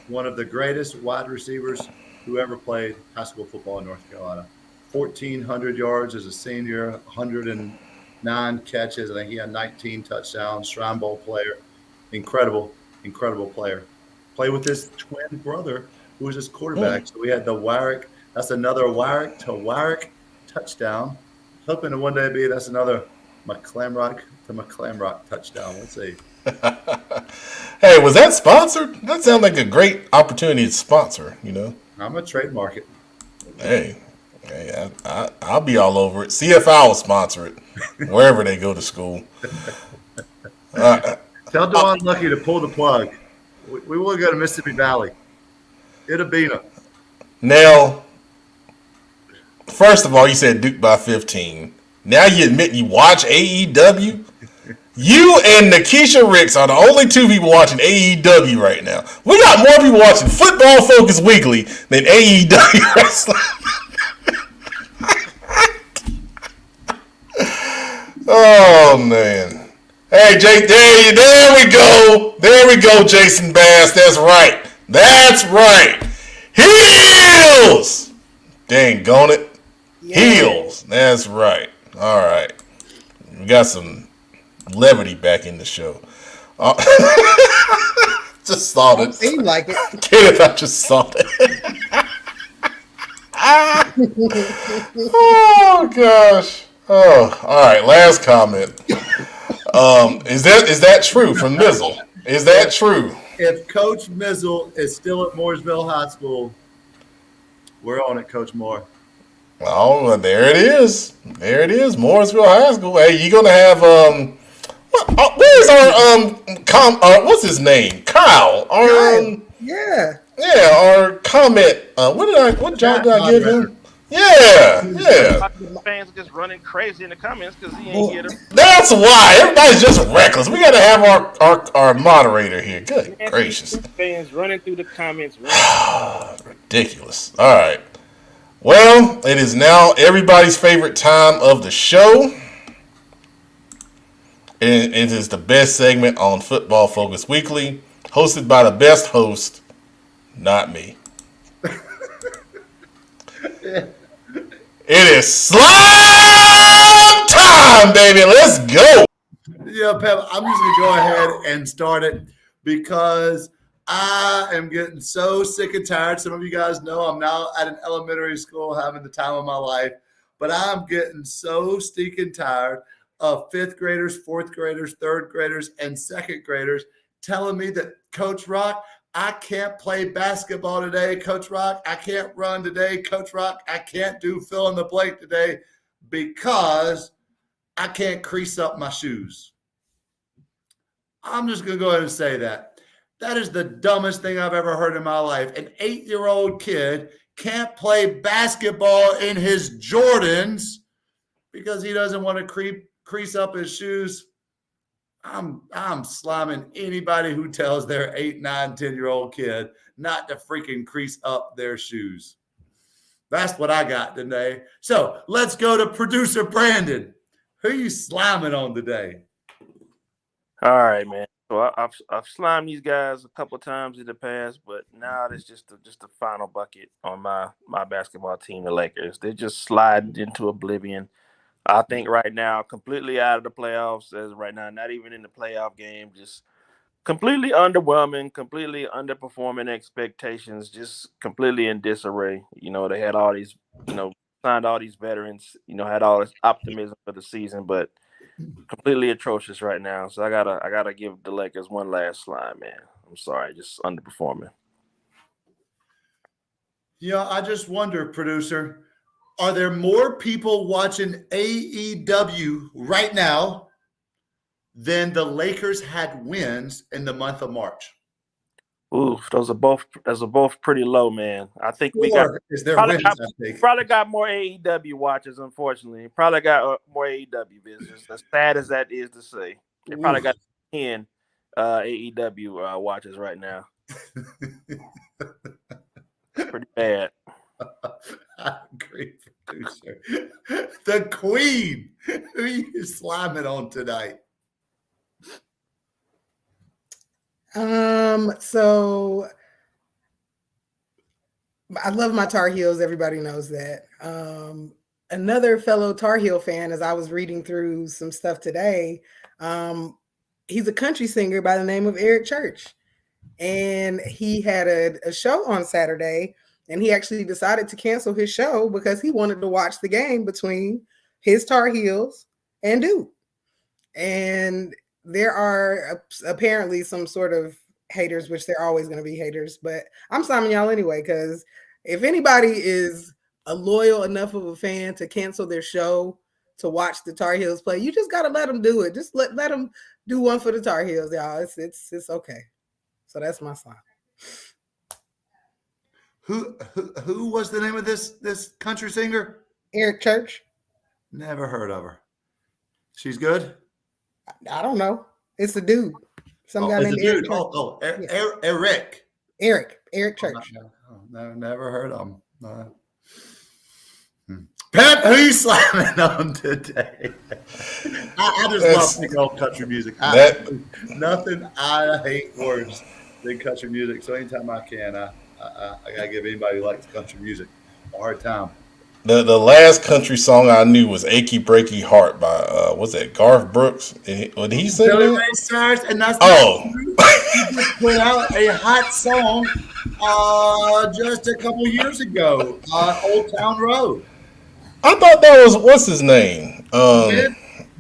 One of the greatest wide receivers who ever played high school football in North Carolina. 1,400 yards as a senior, 109 catches. I think he had 19 touchdowns. Shrine Bowl player. Incredible player. Played with his twin brother, who was his quarterback. So we had the Wyrick. That's another Wyrick to Wyrick touchdown. Hoping to one day that's another McClamrock to McClamrock touchdown. Let's see. Hey, was that sponsored? That sounds like a great opportunity to sponsor, I'm going to trademark it. Hey, I'll be all over it. CFI will sponsor it wherever they go to school. Tell Dewan Lucky to pull the plug. We will go to Mississippi Valley. It'll be a. Now, first of all, you said Duke by 15. Now you admit you watch AEW? You and Nikisha Ricks are the only two people watching AEW right now. We got more people watching Football Focus Weekly than AEW wrestling. Oh, man. Hey, Jake, there we go. There we go, Jason Bass. That's right. That's right. Heels! Dang, gone it. Yeah. Heels. That's right. All right. We got some levity back in the show. Just saw it. Seemed like it. Kenneth, I just saw it. Oh, gosh. Oh, all right. Last comment. Is that true from Mizzle? Is that true? If Coach Mizzle is still at Mooresville High School, we're on it, Coach Moore. Oh, there it is. There it is. Mooresville High School. Hey, you gonna have where's our what's his name? Kyle. Yeah. Yeah, our comment. What job did I give him? Yeah. Fans are just running crazy in the comments because he ain't here to. That's why everybody's just reckless. We gotta have our moderator here. Good gracious. Fans running through the comments. Ridiculous. All right. Well, it is now everybody's favorite time of the show. And it is the best segment on Football Focus Weekly, hosted by the best host, not me. It is slime time, baby. Let's go. Yeah, Pep, I'm just going to go ahead and start it because I am getting so sick and tired. Some of you guys know I'm now at an elementary school having the time of my life, but I'm getting so stinking tired of fifth graders, fourth graders, third graders, and second graders telling me that, Coach Rock, I can't play basketball today. Coach Rock, I can't run today. Coach Rock, I can't do fill in the blank today because I can't crease up my shoes. I'm just going to go ahead and say that. That is the dumbest thing I've ever heard in my life. An 8-year-old kid can't play basketball in his Jordans because he doesn't want to crease up his shoes. I'm sliming anybody who tells their 8, 9, 10-year-old kid not to freaking crease up their shoes. That's what I got today. So let's go to producer Brandon. Who are you sliming on today? All right, man. So I've slimed these guys a couple times in the past, but now it's just a final bucket on my basketball team, the Lakers. They just slide into oblivion. I think right now, completely out of the playoffs, as right now, not even in the playoff game, just completely underwhelming, completely underperforming expectations, just completely in disarray. You know, they had all these, signed all these veterans, had all this optimism for the season, but completely atrocious right now. So I gotta give the Lakers one last slide, man. I'm sorry, just underperforming. Yeah, I just wonder, producer, are there more people watching AEW right now than the Lakers had wins in the month of March? Ooh, those are both pretty low, man. I think we probably got more AEW watchers, unfortunately. Probably got more AEW visitors. As sad as that is to say, they probably got 10 AEW watchers right now. Pretty bad. I agree, producer. The Queen. Who are you sliming on tonight? So I love my Tar Heels. Everybody knows that. Another fellow Tar Heel fan, as I was reading through some stuff today, he's a country singer by the name of Eric Church. And he had a show on Saturday, and he actually decided to cancel his show because he wanted to watch the game between his Tar Heels and Duke. And there are apparently some sort of haters, which they're always going to be haters, but I'm slamming y'all anyway, because if anybody is a loyal enough of a fan to cancel their show to watch the Tar Heels play, you just got to let them do it. Just let them do one for the Tar Heels, y'all. It's okay. So that's my slime. Who was the name of this country singer? Eric Church. Never heard of her. She's good. I don't know. It's a dude. Some guy It's a named Eric dude. Church. Eric Church. No, never heard of him. No. Pep, who you slamming on today? I just love big old country music. Nothing I hate worse than country music. So anytime I can, I gotta give anybody who likes country music a hard time. The last country song I knew was "Achy Breaky Heart" by what's that? Garth Brooks. Did he sing Billy that? Ray Cyrus, and that's Oh, he just put out a hot song just a couple years ago, "Old Town Road." I thought that was what's his name?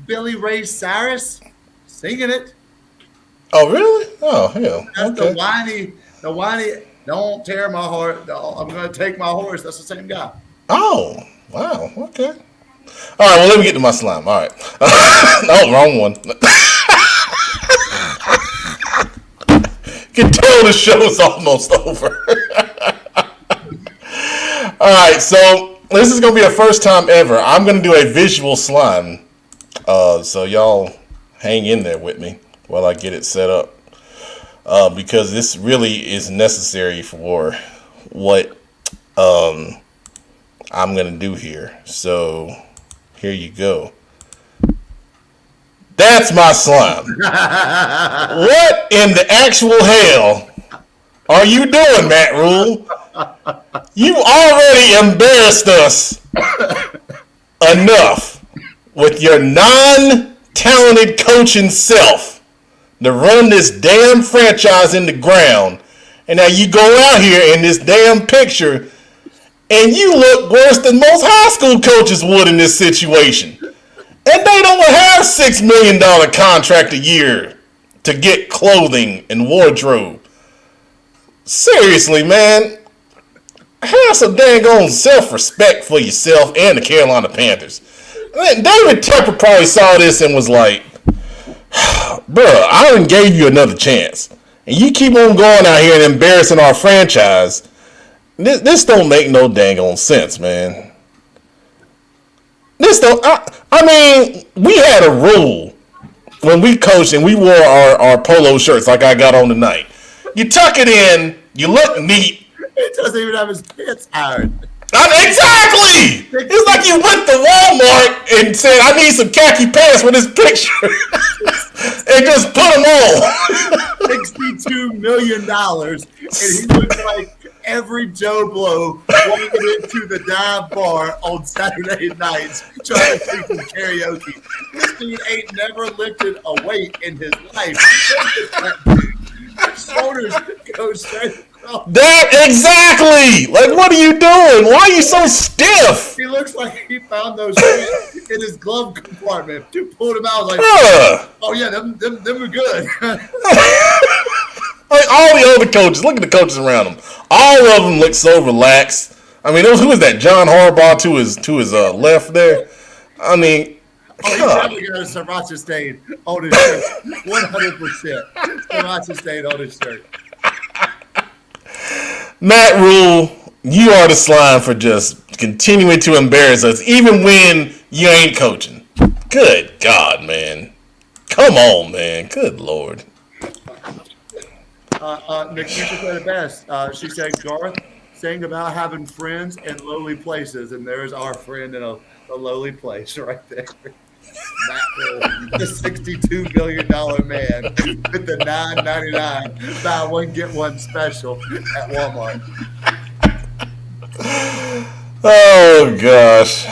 Billy Ray Cyrus singing it. Oh, really? Oh, hell. That's Okay. the whiny. Don't tear my heart. I'm gonna take my horse. That's the same guy. Oh, wow. Okay. All right. Well, let me get to my slime. All right. Oh, wrong one. Can tell the show's almost over. All right. So this is gonna be a first time ever. I'm gonna do a visual slime. So y'all hang in there with me while I get it set up. Because this really is necessary for what I'm going to do here. So here you go. That's my slime. What in the actual hell are you doing, Matt Rule? You already embarrassed us enough with your non-talented coaching self to run this damn franchise in the ground, and now you go out here in this damn picture and you look worse than most high school coaches would in this situation. And they don't have $6 million contract a year to get clothing and wardrobe. Seriously, man, have some dang on self-respect for yourself and the Carolina Panthers. Man, David Tepper probably saw this and was like, bruh, I done gave you another chance. And you keep on going out here and embarrassing our franchise. This don't make no dang on sense, man. I mean, we had a rule when we coached and we wore our polo shirts like I got on tonight. You tuck it in, you look neat. He doesn't even have his pants ironed. Exactly! It's like you went to Walmart and said, I need some khaki pants for this picture. And just put them on. $62 million. And he looks like every Joe Blow walking into the dive bar on Saturday nights trying to do some karaoke. This dude ain't never lifted a weight in his life. His shoulders go straight across. That exactly. Like, what are you doing? Why are you so stiff? He looks like he found those shoes in his glove compartment. Dude pulled them out. Was like, oh yeah, them are good. Like all the other coaches, look at the coaches around him. All of them look so relaxed. I mean, who is that? John Harbaugh to his left there. I mean, he probably got a sriracha stain on his shirt. 100% sriracha stain on his shirt. Matt Rule, you are the slime for just continuing to embarrass us, even when you ain't coaching. Good God, man. Come on, man. Good Lord. Nikita said it best. She said, Garth saying about having friends in lowly places, and there's our friend in a lowly place right there. Matt Rule, the $62 million man with the $9.99 buy one get one special at Walmart. Oh gosh.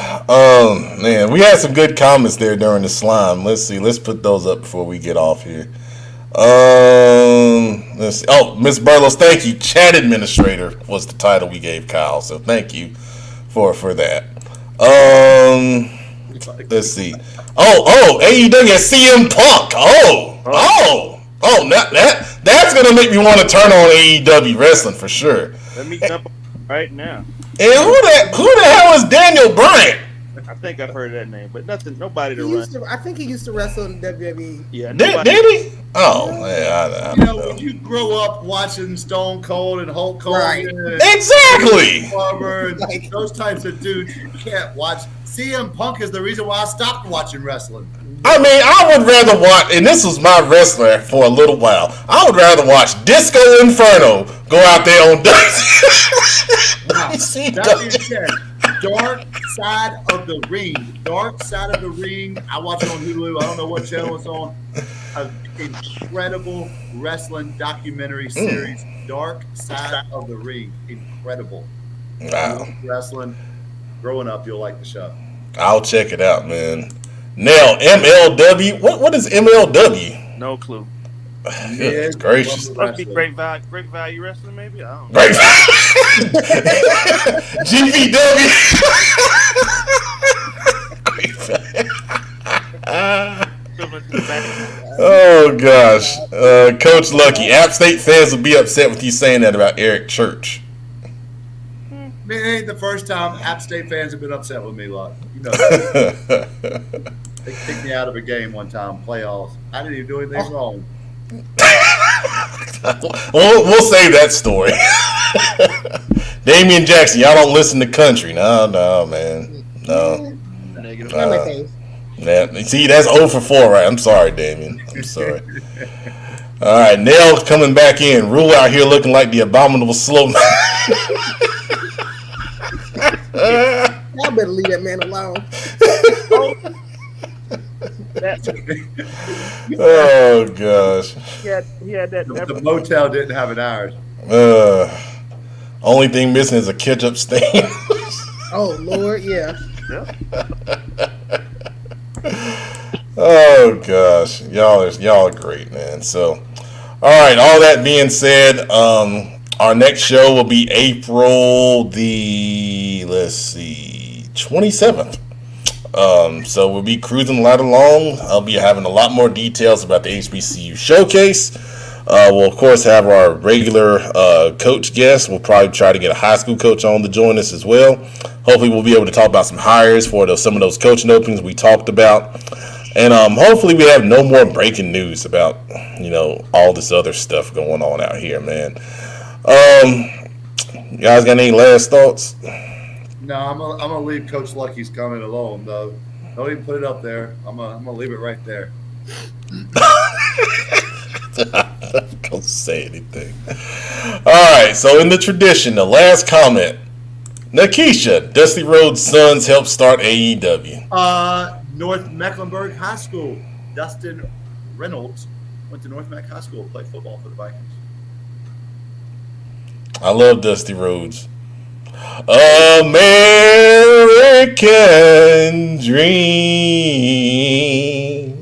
Man, we had some good comments there during the slime. Let's see. Let's put those up before we get off here. Let's see. Oh, Miss Burlos, thank you. Chat administrator was the title we gave Kyle, so thank you for that. Let's see. Oh, AEW has CM Punk. That's gonna make me want to turn on AEW wrestling for sure. Let me jump right now. And who the hell is Daniel Bryant? I think I've heard that name, but nothing. Nobody to He run. used to. I think he used to wrestle in WWE. Yeah, Did nobody. he? Oh man, I You don't know, when know. you grow up watching Stone Cold and Hulk Hogan, Right. and Exactly. Farmer and Like- those types of dudes, you can't watch. CM Punk is the reason why I stopped watching wrestling. I mean, I would rather watch, and this was my wrestler for a little while. I would rather watch Disco Inferno go out there on That being WCW. said, Dark Side of the Ring. Dark Side of the Ring. I watch it on Hulu. I don't know what channel it's on. An incredible wrestling documentary series. Dark Side of the Ring. Incredible. Wow. Wrestling. Growing up, you'll like the show. I'll check it out, man. Now, MLW. What is MLW? No clue. Goodness gracious. Must be great value wrestling, maybe. I don't know. Great. GVW. Oh gosh, Coach Lucky. App State fans will be upset with you saying that about Eric Church. Man, it ain't the first time App State fans have been upset with me, Luck. You know, they kicked me out of a game one time, playoffs. I didn't even do anything wrong. We'll save that story. Damian Jackson, y'all don't listen to country. No, man. No. Negative. Not my case. Yeah, see, that's 0 for 4, right? I'm sorry, Damien. I'm sorry. All right, Nell coming back in. Rule out here looking like the abominable slow man. Y'all better leave that man alone. Oh, gosh. He had that. The motel didn't have an iron. Only thing missing is a ketchup stain. Oh Lord, yeah. Oh gosh, y'all are great, man. So, all right. All that being said, our next show will be April the 27th. So we'll be cruising right along. I'll be having a lot more details about the HBCU Showcase. We'll of course have our regular coach guest. We'll probably try to get a high school coach on to join us as well. Hopefully we'll be able to talk about some hires for some of those coaching openings we talked about. And hopefully we have no more breaking news about, all this other stuff going on out here, man. You guys got any last thoughts? No, I'm gonna leave Coach Lucky's comment alone, though. Don't even put it up there. I'm gonna leave it right there. Don't say anything. All right, so in the tradition, the last comment. Nakisha, Dusty Rhodes' sons helped start AEW. North Mecklenburg High School. Dustin Reynolds went to North Meck High School, played football for the Vikings. I love Dusty Rhodes. American Dream.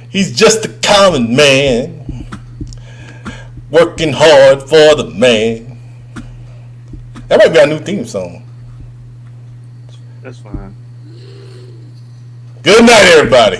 He's just a common man, working hard for the man. That might be our new theme song. That's fine. Good night, everybody.